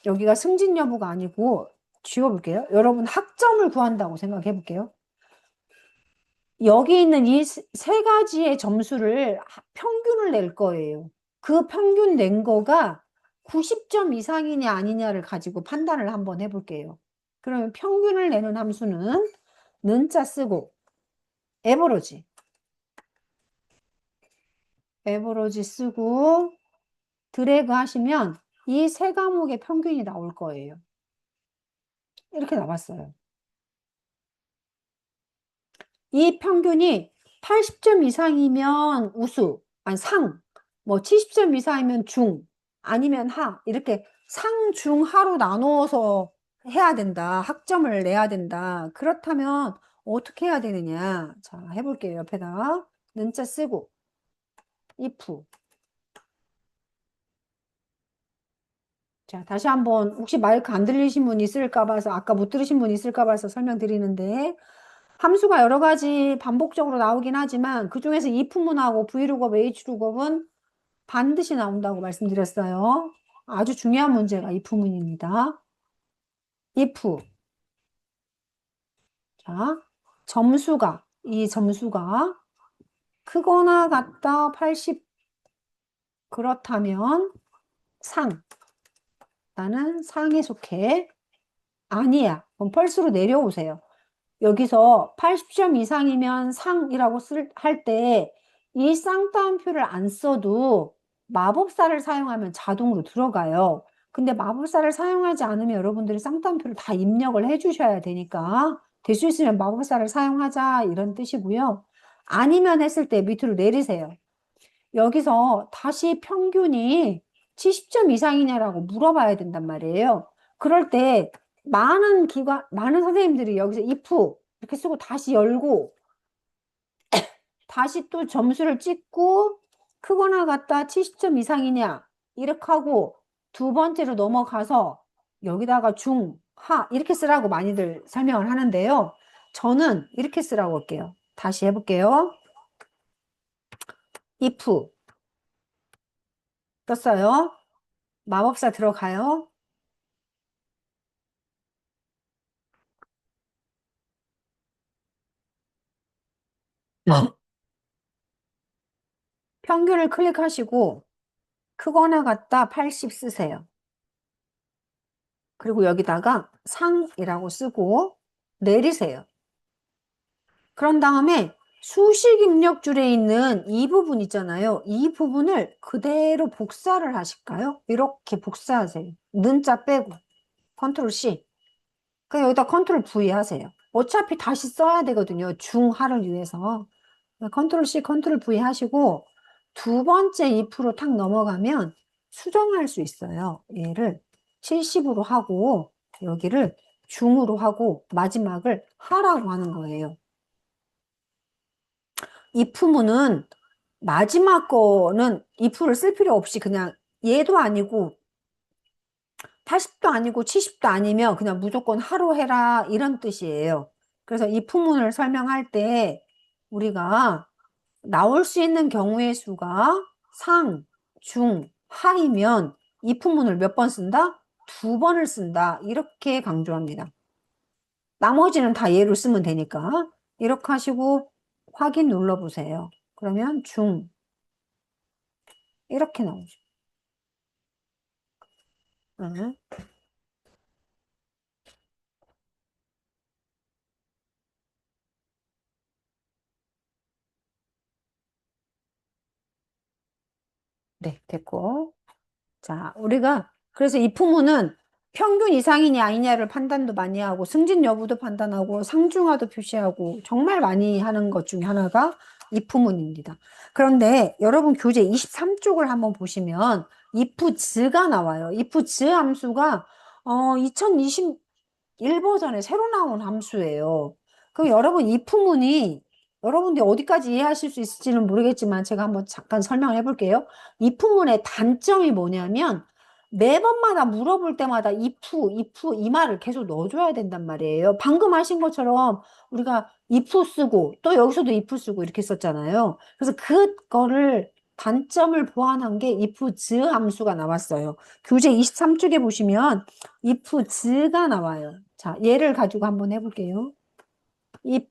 여기가 승진 여부가 아니고 지워볼게요. 여러분 학점을 구한다고 생각해 볼게요. 여기 있는 이 세 가지의 점수를 평균을 낼 거예요. 그 평균 낸 거가 90점 이상이냐 아니냐를 가지고 판단을 한번 해볼게요. 그러면 평균을 내는 함수는 는자 쓰고 에버러지 쓰고 드래그 하시면 이 세 과목의 평균이 나올 거예요. 이렇게 나왔어요. 이 평균이 80점 이상이면 우수, 아니 상, 뭐 70점 이상이면 중, 아니면 하, 이렇게 상, 중, 하로 나누어서 해야 된다. 학점을 내야 된다. 그렇다면 어떻게 해야 되느냐? 자, 해볼게요. 옆에다 는자 쓰고 if. 자, 다시 한번 혹시 마이크 안 들리신 분 있을까 봐서 아까 못 들으신 분 있을까 봐서 설명드리는데 함수가 여러 가지 반복적으로 나오긴 하지만 그중에서 if문하고 vlookup, hlookup은 반드시 나온다고 말씀드렸어요. 아주 중요한 문제가 if문입니다. if. 자, 이 점수가 크거나 같다 80. 그렇다면 상. 나는 상에 속해. 아니야. 그럼 펄스로 내려오세요. 여기서 80점 이상이면 상이라고 할 때 이 쌍따옴표를 안 써도 마법사를 사용하면 자동으로 들어가요. 근데 마법사를 사용하지 않으면 여러분들이 쌍따옴표를 다 입력을 해 주셔야 되니까 될 수 있으면 마법사를 사용하자 이런 뜻이고요. 아니면 했을 때 밑으로 내리세요. 여기서 다시 평균이 70점 이상이냐라고 물어봐야 된단 말이에요. 그럴 때 많은 선생님들이 여기서 if 이렇게 쓰고 다시 열고 다시 또 점수를 찍고 크거나 같다 70점 이상이냐 이렇게 하고 두 번째로 넘어가서 여기다가 중, 하 이렇게 쓰라고 많이들 설명을 하는데요. 저는 이렇게 쓰라고 할게요. 다시 해볼게요. if 떴어요. 마법사 들어가요. 평균을 클릭하시고 크거나 같다 80 쓰세요. 그리고 여기다가 상이라고 쓰고 내리세요. 그런 다음에 수식 입력줄에 있는 이 부분 있잖아요. 이 부분을 그대로 복사를 하실까요? 이렇게 복사하세요. 는자 빼고 컨트롤 C. 그냥 여기다 컨트롤 V 하세요. 어차피 다시 써야 되거든요. 중하를 위해서. 컨트롤 C, 컨트롤 V 하시고 두 번째 if로 탁 넘어가면 수정할 수 있어요. 얘를 70으로 하고 여기를 중으로 하고 마지막을 하라고 하는 거예요. if문은 마지막 거는 if를 쓸 필요 없이 그냥 얘도 아니고 80도 아니고 70도 아니면 그냥 무조건 하루 해라 이런 뜻이에요. 그래서 if문을 설명할 때 우리가 나올 수 있는 경우의 수가 상, 중, 하이면 if문을 몇 번 쓴다? 두 번을 쓴다. 이렇게 강조합니다. 나머지는 다 얘로 쓰면 되니까. 이렇게 하시고 확인 눌러보세요. 그러면 중 이렇게 나오죠. 응. 네, 됐고. 자, 우리가 그래서 이 부문은 평균 이상이냐 아니냐를 판단도 많이 하고 승진 여부도 판단하고 상중하도 표시하고 정말 많이 하는 것 중에 하나가 이 부문입니다. 그런데 여러분 교재 23쪽을 한번 보시면 ifs가 나와요. ifs 함수가 2021 버전에 새로 나온 함수예요. 그럼 여러분 이 부문이 여러분들이 어디까지 이해하실 수 있을지는 모르겠지만 제가 한번 잠깐 설명해 볼게요. 이 부문의 단점이 뭐냐면 매번마다 물어볼 때마다 if 이 말을 계속 넣어줘야 된단 말이에요. 방금 하신 것처럼 우리가 if 쓰고 또 여기서도 if 쓰고 이렇게 썼잖아요. 그래서 그거를 단점을 보완한 게 if z 함수가 나왔어요. 교재 23쪽에 보시면 if z가 나와요. 자, 얘를 가지고 한번 해볼게요. if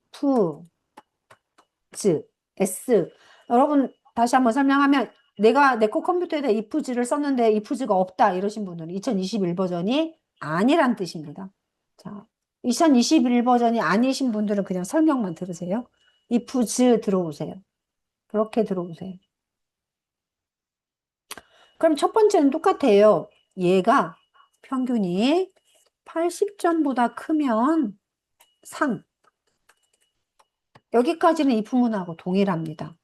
z, s. 여러분, 다시 한번 설명하면 내가 내 거 컴퓨터에다 if z를 썼는데 if z가 없다 이러신 분들은 2021 버전이 아니란 뜻입니다. 자, 2021 버전이 아니신 분들은 그냥 설명만 들으세요. if z 들어오세요. 그렇게 들어오세요. 그럼 첫 번째는 똑같아요. 얘가 평균이 80점보다 크면 상. 여기까지는 이 부문하고 동일합니다.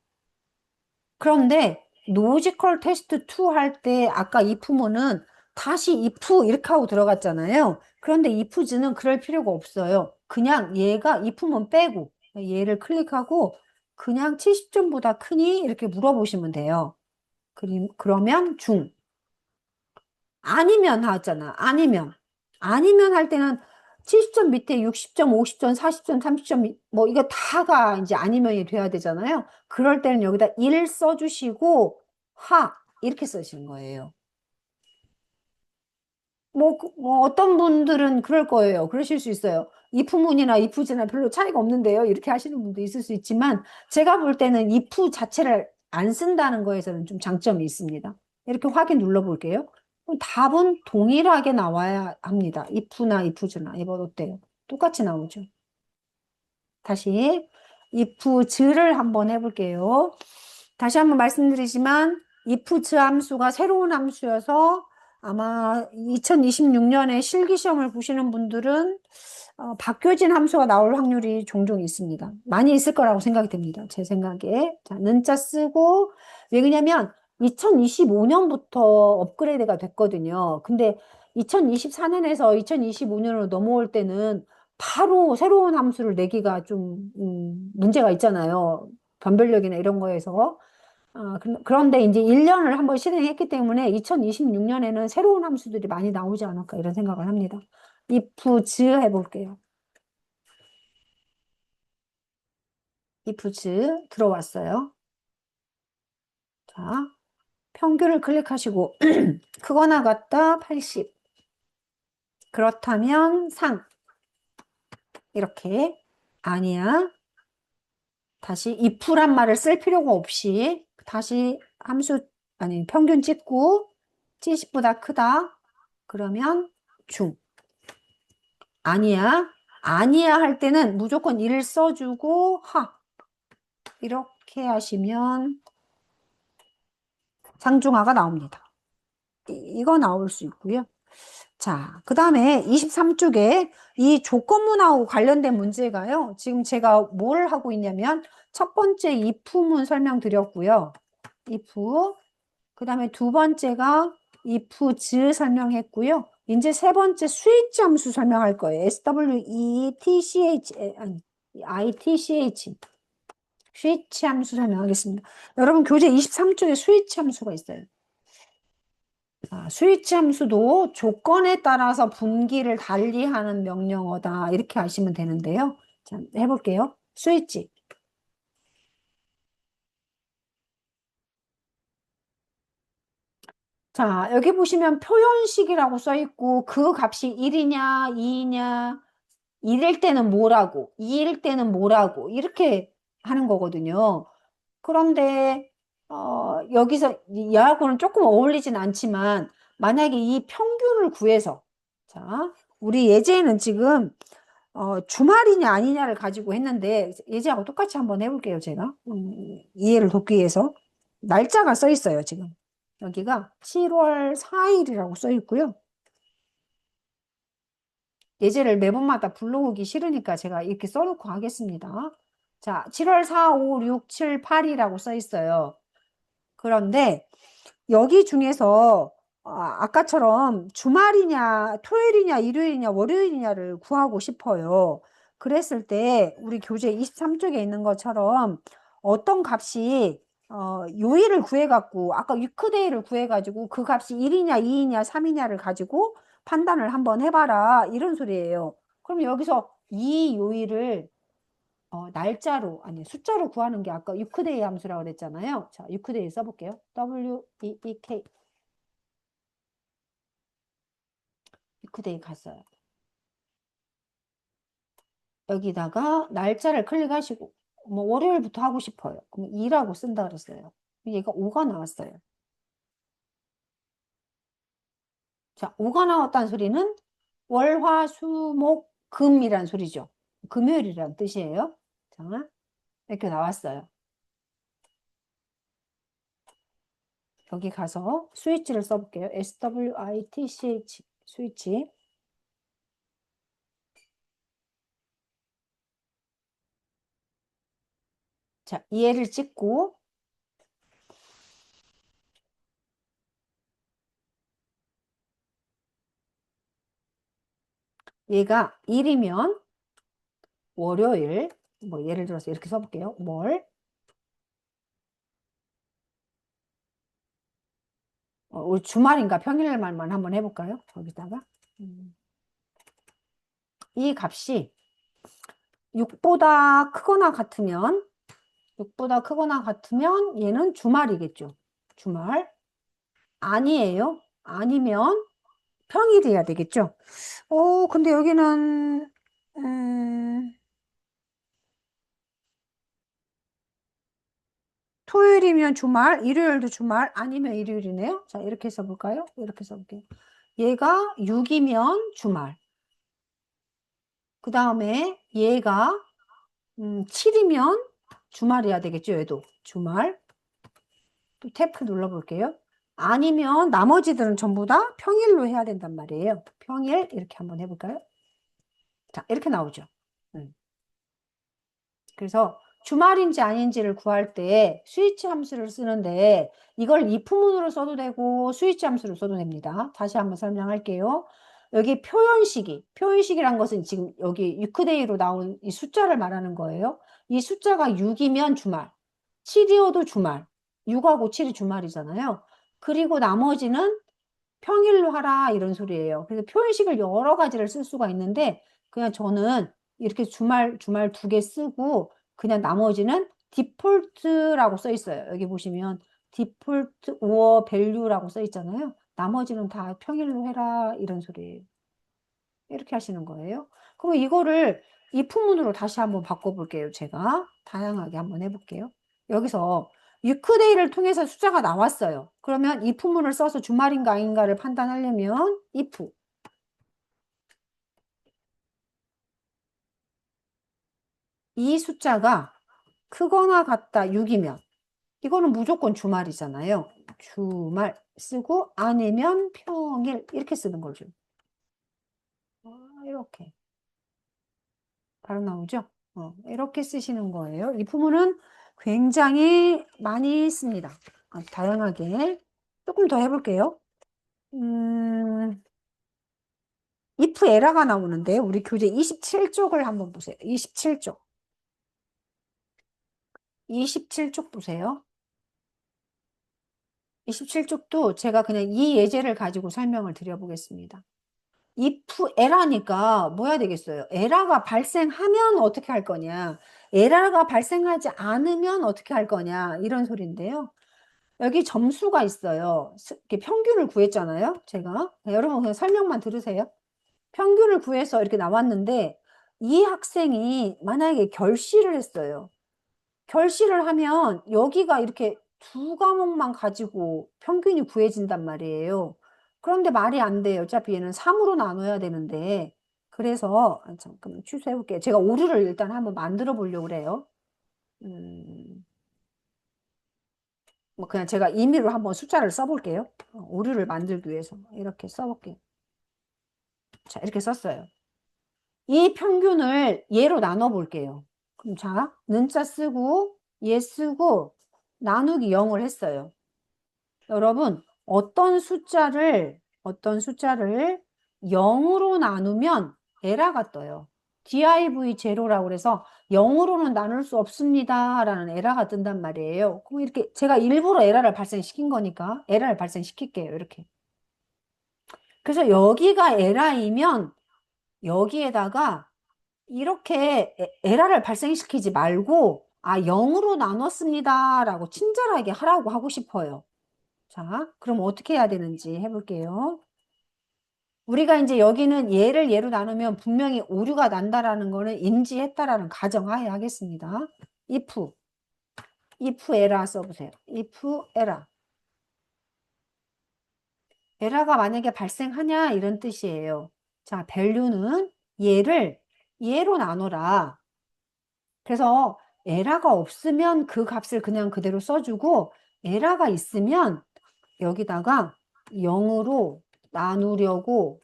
그런데 로지컬 테스트 2 할 때 아까 이 부문은 다시 if 이렇게 하고 들어갔잖아요. 그런데 ifs는 그럴 필요가 없어요. 그냥 얘가 if만 빼고 얘를 클릭하고 그냥 70점보다 크니 이렇게 물어보시면 돼요. 그러면 중. 아니면 하잖아. 아니면 할 때는 70점 밑에 60점, 50점, 40점, 30점 뭐 이거 다가 이제 아니면이 돼야 되잖아요. 그럴 때는 여기다 1 써주시고 이렇게 쓰시는 거예요. 뭐 어떤 분들은 그럴 거예요. 그러실 수 있어요. if문이나 if지나 별로 차이가 없는데요. 이렇게 하시는 분도 있을 수 있지만 제가 볼 때는 if 자체를 안 쓴다는 거에서는 좀 장점이 있습니다. 이렇게 확인 눌러볼게요. 그럼 답은 동일하게 나와야 합니다. if나 if즈나 이거 어때요? 똑같이 나오죠. 다시 if즈를 한번 해볼게요. 다시 한번 말씀드리지만 if즈 함수가 새로운 함수여서 아마 2026년에 실기시험을 보시는 분들은 바뀌어진 함수가 나올 확률이 종종 있습니다. 많이 있을 거라고 생각이 됩니다. 제 생각에. 자, 는자 쓰고 왜 그러냐면 2025년부터 업그레이드가 됐거든요. 근데 2024년에서 2025년으로 넘어올 때는 바로 새로운 함수를 내기가 좀 문제가 있잖아요. 변별력이나 이런 거에서. 그런데 이제 1년을 한번 실행했기 때문에 2026년에는 새로운 함수들이 많이 나오지 않을까 이런 생각을 합니다. ifz 해볼게요. ifz 들어왔어요. 자, 평균을 클릭하시고 크거나 같다 80. 그렇다면 상. 이렇게 아니야. 다시 if란 말을 쓸 필요가 없이 다시 평균 찍고 70보다 크다. 그러면 중. 아니야 할 때는 무조건 1 써주고 이렇게 하시면 상중하가 나옵니다. 이거 나올 수 있고요. 자, 그 다음에 23쪽에 이 조건문하고 관련된 문제가요. 지금 제가 뭘 하고 있냐면 첫 번째 if문 설명드렸고요. if, 그 다음에 두 번째가 ifz 설명했고요. 이제 세 번째 스위치 함수 설명할 거예요. swetch, 아니, itch. 스위치 함수 설명하겠습니다. 여러분 교재 23쪽에 스위치 함수가 있어요. 스위치 함수도 조건에 따라서 분기를 달리하는 명령어다. 이렇게 하시면 되는데요. 자, 해볼게요. 스위치. 자, 여기 보시면 표현식이라고 써 있고 그 값이 1이냐, 2이냐, 1일 때는 뭐라고, 2일 때는 뭐라고 이렇게 하는 거거든요. 그런데 여기서 얘하고는 조금 어울리진 않지만 만약에 이 평균을 구해서 자, 우리 예제는 지금 주말이냐 아니냐를 가지고 했는데 예제하고 똑같이 한번 해볼게요. 제가 이해를 돕기 위해서 날짜가 써 있어요. 지금 여기가 7월 4일이라고 써 있고요. 예제를 매번마다 불러오기 싫으니까 제가 이렇게 써놓고 하겠습니다. 자, 7월 4, 5, 6, 7, 8이라고 써 있어요. 그런데 여기 중에서 아까처럼 주말이냐, 토요일이냐, 일요일이냐, 월요일이냐를 구하고 싶어요. 그랬을 때 우리 교재 23쪽에 있는 것처럼 어떤 값이 요일을 구해갖고 아까 위크데이를 구해가지고 그 값이 1이냐, 2이냐, 3이냐를 가지고 판단을 한번 해봐라 이런 소리예요. 그럼 여기서 이 요일을 날짜로, 아니, 숫자로 구하는 게 아까 유크데이 함수라고 그랬잖아요. 자, 유크데이 써볼게요. WEEK. 유크데이 갔어요. 여기다가 날짜를 클릭하시고, 뭐, 월요일부터 하고 싶어요. 그럼 2라고 쓴다 그랬어요. 얘가 5가 나왔어요. 자, 5가 나왔다는 소리는 월, 화, 수, 목, 금이란 소리죠. 금요일이란 뜻이에요. 자, 이렇게 나왔어요. 여기 가서 스위치를 써볼게요. SWITCH, 스위치. 자, 얘를 찍고, 얘가 1이면 월요일, 뭐 예를 들어서 이렇게 써볼게요. 우리 주말인가 평일날만 한번 해볼까요? 거기다가. 음. 이 값이 6보다 크거나 같으면, 6보다 크거나 같으면 얘는 주말이겠죠. 주말. 아니에요. 아니면 평일이어야 되겠죠. 근데 여기는, 토요일이면 주말, 일요일도 주말, 아니면 일요일이네요. 자, 이렇게 써볼까요? 이렇게 써볼게요. 얘가 6이면 주말. 그 다음에 얘가 7이면 주말이어야 되겠죠. 얘도 주말. 또 탭 눌러볼게요. 아니면 나머지들은 전부 다 평일로 해야 된단 말이에요. 평일 이렇게 한번 해볼까요? 자, 이렇게 나오죠. 음. 그래서 주말인지 아닌지를 구할 때 스위치 함수를 쓰는데 이걸 if문으로 써도 되고 스위치 함수로 써도 됩니다. 다시 한번 설명할게요. 여기 표현식이란 것은 지금 여기 유크데이로 나온 이 숫자를 말하는 거예요. 이 숫자가 6이면 주말, 7이어도 주말, 6하고 7이 주말이잖아요. 그리고 나머지는 평일로 하라 이런 소리예요. 그래서 표현식을 여러 가지를 쓸 수가 있는데 그냥 저는 이렇게 주말 두 개 쓰고 그냥 나머지는 디폴트라고 써 있어요. 여기 보시면 디폴트 오어 밸류라고 써 있잖아요. 나머지는 다 평일로 해라 이런 소리예요. 이렇게 하시는 거예요. 그럼 이거를 if문으로 다시 한번 바꿔볼게요. 제가 다양하게 한번 해볼게요. 여기서 유크데이를 통해서 숫자가 나왔어요. 그러면 if문을 써서 주말인가 아닌가를 판단하려면 if 이 숫자가 크거나 같다 6이면 이거는 무조건 주말이잖아요. 주말 쓰고 아니면 평일 이렇게 쓰는 거죠. 이렇게 바로 나오죠. 이렇게 쓰시는 거예요. 이 부분은 굉장히 많이 씁니다. 다양하게 조금 더 해볼게요. if 에러가 나오는데 우리 교재 27쪽을 한번 보세요. 27쪽. 27쪽 보세요. 27쪽도 제가 그냥 이 예제를 가지고 설명을 드려보겠습니다. if 에러니까 뭐 해야 되겠어요? 에러가 발생하면 어떻게 할 거냐? 에러가 발생하지 않으면 어떻게 할 거냐? 이런 소리인데요. 여기 점수가 있어요. 이렇게 평균을 구했잖아요. 제가. 여러분 그냥 설명만 들으세요. 평균을 구해서 이렇게 나왔는데 이 학생이 만약에 결실을 했어요. 결실을 하면 여기가 이렇게 두 과목만 가지고 평균이 구해진단 말이에요. 그런데 말이 안 돼요. 어차피 얘는 3으로 나눠야 되는데. 그래서 잠깐만 취소해 볼게요. 제가 오류를 일단 한번 만들어 보려고 그래요. 음, 뭐 그냥 제가 임의로 한번 숫자를 써볼게요. 오류를 만들기 위해서 이렇게 써볼게요. 자, 이렇게 썼어요. 이 평균을 얘로 나눠 볼게요. 그럼 자, 는자 쓰고 얘 쓰고 나누기 0을 했어요. 여러분, 어떤 숫자를 0으로 나누면 에러가 떠요. div 제로라고 그래서 0으로는 나눌 수 없습니다. 라는 에러가 뜬단 말이에요. 그럼 이렇게 제가 일부러 에러를 발생시킨 거니까 에러를 발생시킬게요. 이렇게. 그래서 여기가 에러이면 여기에다가 이렇게 에러를 발생시키지 말고, 아, 0으로 나눴습니다. 라고 친절하게 하라고 하고 싶어요. 자, 그럼 어떻게 해야 되는지 해볼게요. 우리가 이제 여기는 얘를 얘로 나누면 분명히 오류가 난다라는 거는 인지했다라는 가정하에 하겠습니다. if 에라 써보세요. if 에라. 에라가 만약에 발생하냐 이런 뜻이에요. 자, value는 얘를 얘로 나눠라. 그래서 에라가 없으면 그 값을 그냥 그대로 써주고 에라가 있으면 여기다가 0으로 나누려고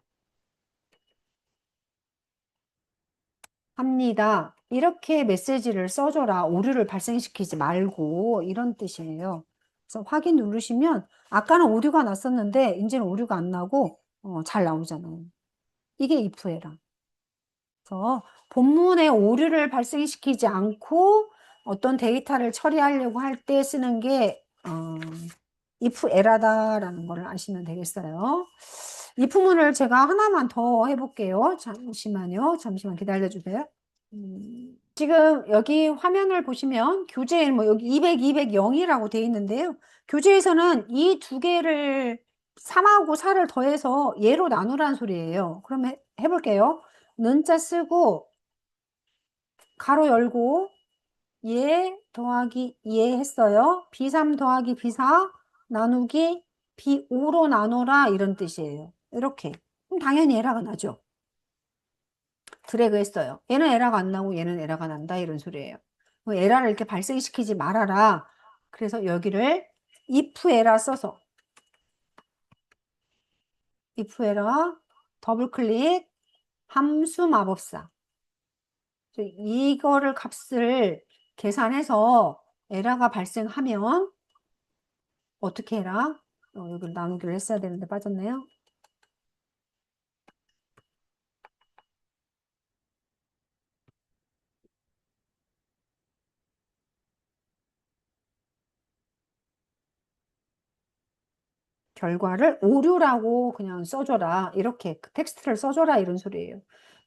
합니다. 이렇게 메시지를 써줘라. 오류를 발생시키지 말고 이런 뜻이에요. 그래서 확인 누르시면 아까는 오류가 났었는데 이제는 오류가 안 나고 잘 나오잖아요. 이게 if에라. 그래서 본문에 오류를 발생시키지 않고 어떤 데이터를 처리하려고 할 때 쓰는 게 if 에라다라는 걸 아시면 되겠어요. if문을 제가 하나만 더 해볼게요. 잠시만요. 잠시만 기다려주세요. 지금 여기 화면을 보시면 교재 뭐 여기 200, 200, 0이라고 되어 있는데요. 교재에서는 이 두 개를 3하고 4를 더해서 얘로 나누라는 소리예요. 그러면 해볼게요. 는자 쓰고 가로 열고 얘 더하기 얘 했어요. B3 더하기 B4 나누기 B5로 나눠라 이런 뜻이에요. 이렇게. 그럼 당연히 에러가 나죠. 드래그 했어요. 얘는 에러가 안 나고 얘는 에러가 난다 이런 소리예요. 에러를 이렇게 발생시키지 말아라. 그래서 여기를 if 에러 써서 if 에러 더블 클릭 함수 마법사 이거를 값을 계산해서 에러가 발생하면 어떻게 해라? 여기 나누기를 했어야 되는데 빠졌네요. 결과를 오류라고 그냥 써줘라. 이렇게 텍스트를 써줘라 이런 소리예요.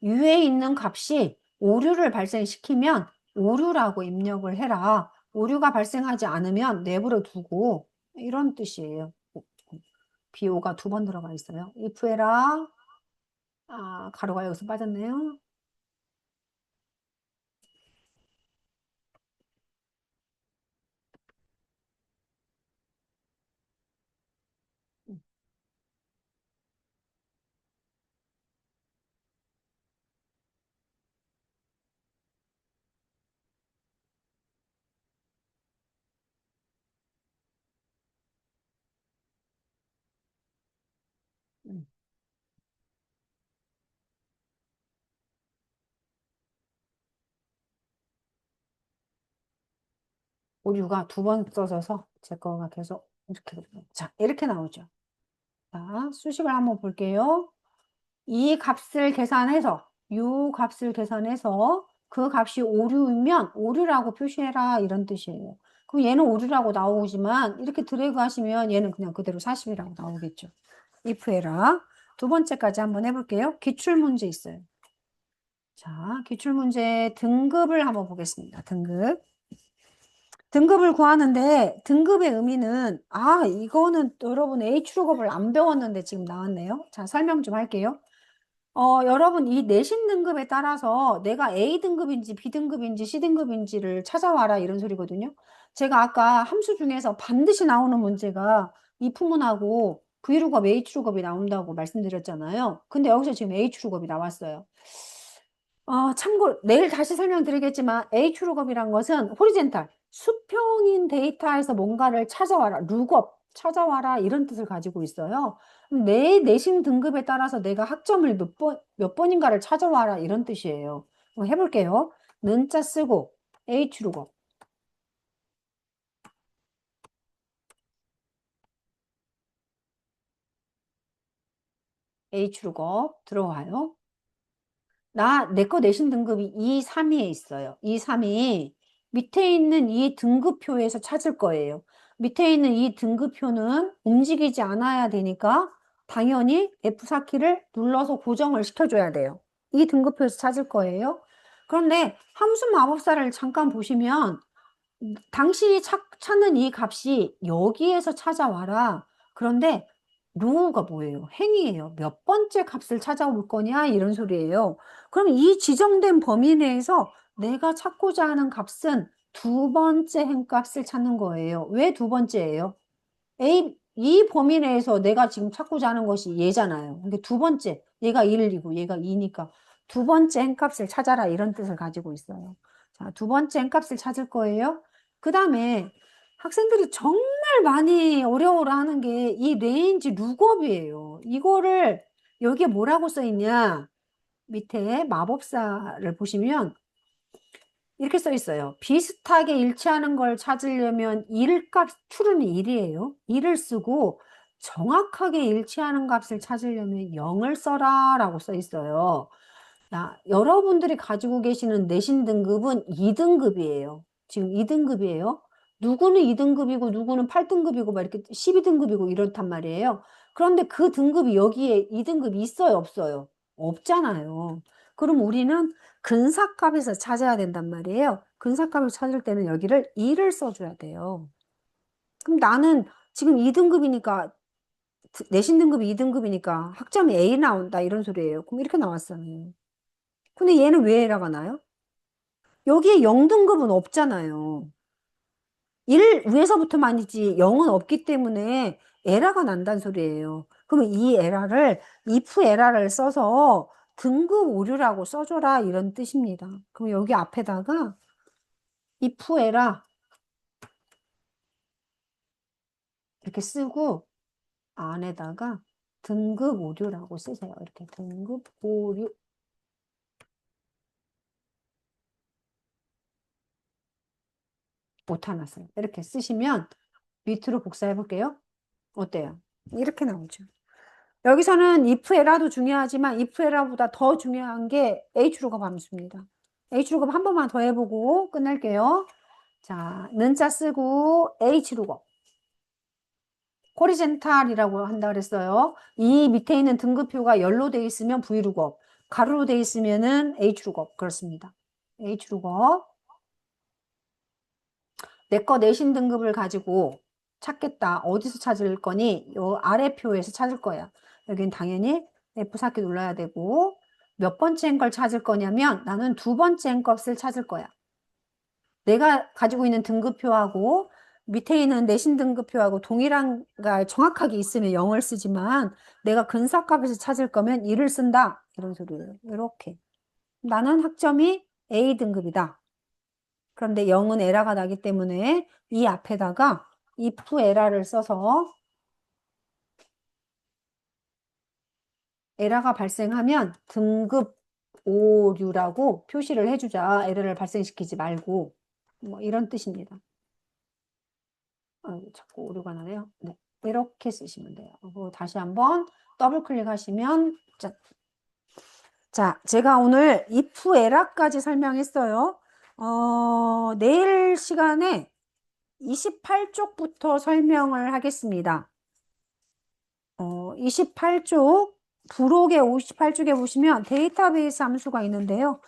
U에 있는 값이 오류를 발생시키면 오류라고 입력을 해라. 오류가 발생하지 않으면 내버려 두고 이런 뜻이에요. BO가 두 번 들어가 있어요. if 해라. 아, 가로가 여기서 빠졌네요. 음. 오류가 두 번 써져서 제 거가 계속 이렇게 자, 이렇게 나오죠. 자, 수식을 한번 볼게요. 이 값을 계산해서 요 값을 계산해서 그 값이 오류면 오류라고 표시해라 이런 뜻이에요. 그럼 얘는 오류라고 나오지만 이렇게 드래그 하시면 얘는 그냥 그대로 40이라고 나오겠죠. if 해라. 두 번째까지 한번 해볼게요. 기출문제 있어요. 자, 기출문제 등급을 한번 보겠습니다. 등급을 구하는데 등급의 의미는 이거는 여러분 H록업을 안 배웠는데 지금 나왔네요. 자, 설명 좀 할게요. 여러분, 이 내신 등급에 따라서 내가 A 등급인지 B 등급인지 C 등급인지를 찾아와라 이런 소리거든요. 제가 아까 함수 중에서 반드시 나오는 문제가 if문하고 V룩업, H룩업이 나온다고 말씀드렸잖아요. 근데 여기서 지금 H룩업이 나왔어요. 참고 내일 다시 설명드리겠지만 H룩업이란 것은 호리젠탈, 수평인 데이터에서 뭔가를 찾아와라, 룩업, 찾아와라 이런 뜻을 가지고 있어요. 내 내신 등급에 따라서 내가 학점을 몇 번인가를 찾아와라 이런 뜻이에요. 한번 해볼게요. 는자 쓰고 H룩업, H룩업 들어와요. 내 거 내신 등급이 2, 3위에 있어요. 2, 3위. 밑에 있는 이 등급표에서 찾을 거예요. 밑에 있는 이 등급표는 움직이지 않아야 되니까 당연히 F4키를 눌러서 고정을 시켜줘야 돼요. 이 등급표에서 찾을 거예요. 그런데 함수 마법사를 잠깐 보시면 당신이 찾는 이 값이 여기에서 찾아와라. 그런데 루가 뭐예요? 행위예요. 몇 번째 값을 찾아올 거냐? 이런 소리예요. 그럼 이 지정된 범위 내에서 내가 찾고자 하는 값은 두 번째 행값을 찾는 거예요. 왜 두 번째예요? 이 범위 내에서 내가 지금 찾고자 하는 것이 얘잖아요. 그러니까 두 번째, 얘가 1이고 얘가 2니까 두 번째 행값을 찾아라 이런 뜻을 가지고 있어요. 자, 두 번째 행값을 찾을 거예요. 그 다음에 학생들이 정말 많이 어려워하는 게 이 레인지 룩업이에요. 이거를 여기에 뭐라고 써 있냐? 밑에 마법사를 보시면 이렇게 써 있어요. 비슷하게 일치하는 걸 찾으려면 1값, true는 1이에요. 1을 쓰고 정확하게 일치하는 값을 찾으려면 0을 써라 라고 써 있어요. 자, 여러분들이 가지고 계시는 내신 등급은 2등급이에요. 지금 2등급이에요. 누구는 2등급이고 누구는 8등급이고 막 이렇게 12등급이고 이렇단 말이에요. 그런데 그 등급이 여기에 2등급이 있어요, 없어요? 없잖아요. 그럼 우리는 근사값에서 찾아야 된단 말이에요. 근사값을 찾을 때는 여기를 2를 써줘야 돼요. 그럼 나는 지금 2등급이니까 내신 등급이 2등급이니까 학점이 A 나온다 이런 소리예요. 그럼 이렇게 나왔어요. 근데 얘는 왜 에러가 나요? 여기에 0등급은 없잖아요. 1 위에서부터만이지 0은 없기 때문에 에러가 난다는 소리예요. 그러면 이 에러를 if 에러를 써서 등급 오류라고 써줘라 이런 뜻입니다. 그럼 여기 앞에다가 if 에러 이렇게 쓰고 안에다가 등급 오류라고 쓰세요. 이렇게 등급 오류 못하났어요. 이렇게 쓰시면 밑으로 복사해 볼게요. 어때요? 이렇게 나오죠. 여기서는 if 에라도 중요하지만 if 에라보다 더 중요한 게 h로급 함수입니다. h로급 한 번만 더 해보고 끝낼게요. 자, 는자 쓰고 h로급. 호리젠탈이라고 한다 그랬어요. 이 밑에 있는 등급표가 열로 돼 있으면 v로급, 가로로 돼 있으면은 h로급 그렇습니다. h로급. 내 거 내신 등급을 가지고 찾겠다. 어디서 찾을 거니? 요 아래 표에서 찾을 거야. 여긴 당연히 F4키 눌러야 되고 몇 번째인 걸 찾을 거냐면 나는 두 번째인 것을 찾을 거야. 내가 가지고 있는 등급표하고 밑에 있는 내신 등급표하고 동일한 가 정확하게 있으면 0을 쓰지만 내가 근사값에서 찾을 거면 1을 쓴다. 이런 소리예요. 이렇게. 나는 학점이 A 등급이다. 그런데 0은 에러가 나기 때문에 이 앞에다가 if 에러를 써서 에러가 발생하면 등급 오류라고 표시를 해주자. 에러를 발생시키지 말고 뭐 이런 뜻입니다. 자꾸 오류가 나네요. 네, 이렇게 쓰시면 돼요. 그리고 다시 한번 더블 클릭하시면 자, 제가 오늘 if 에러까지 설명했어요. 내일 시간에 28쪽부터 설명을 하겠습니다. 28쪽, 부록의 58쪽에 보시면 데이터베이스 함수가 있는데요.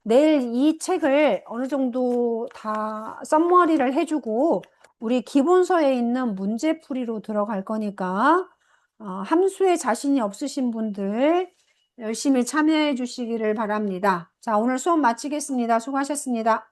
내일 이 책을 어느 정도 다 썸머리를 해주고 우리 기본서에 있는 문제풀이로 들어갈 거니까 함수에 자신이 없으신 분들 열심히 참여해 주시기를 바랍니다. 자, 오늘 수업 마치겠습니다. 수고하셨습니다.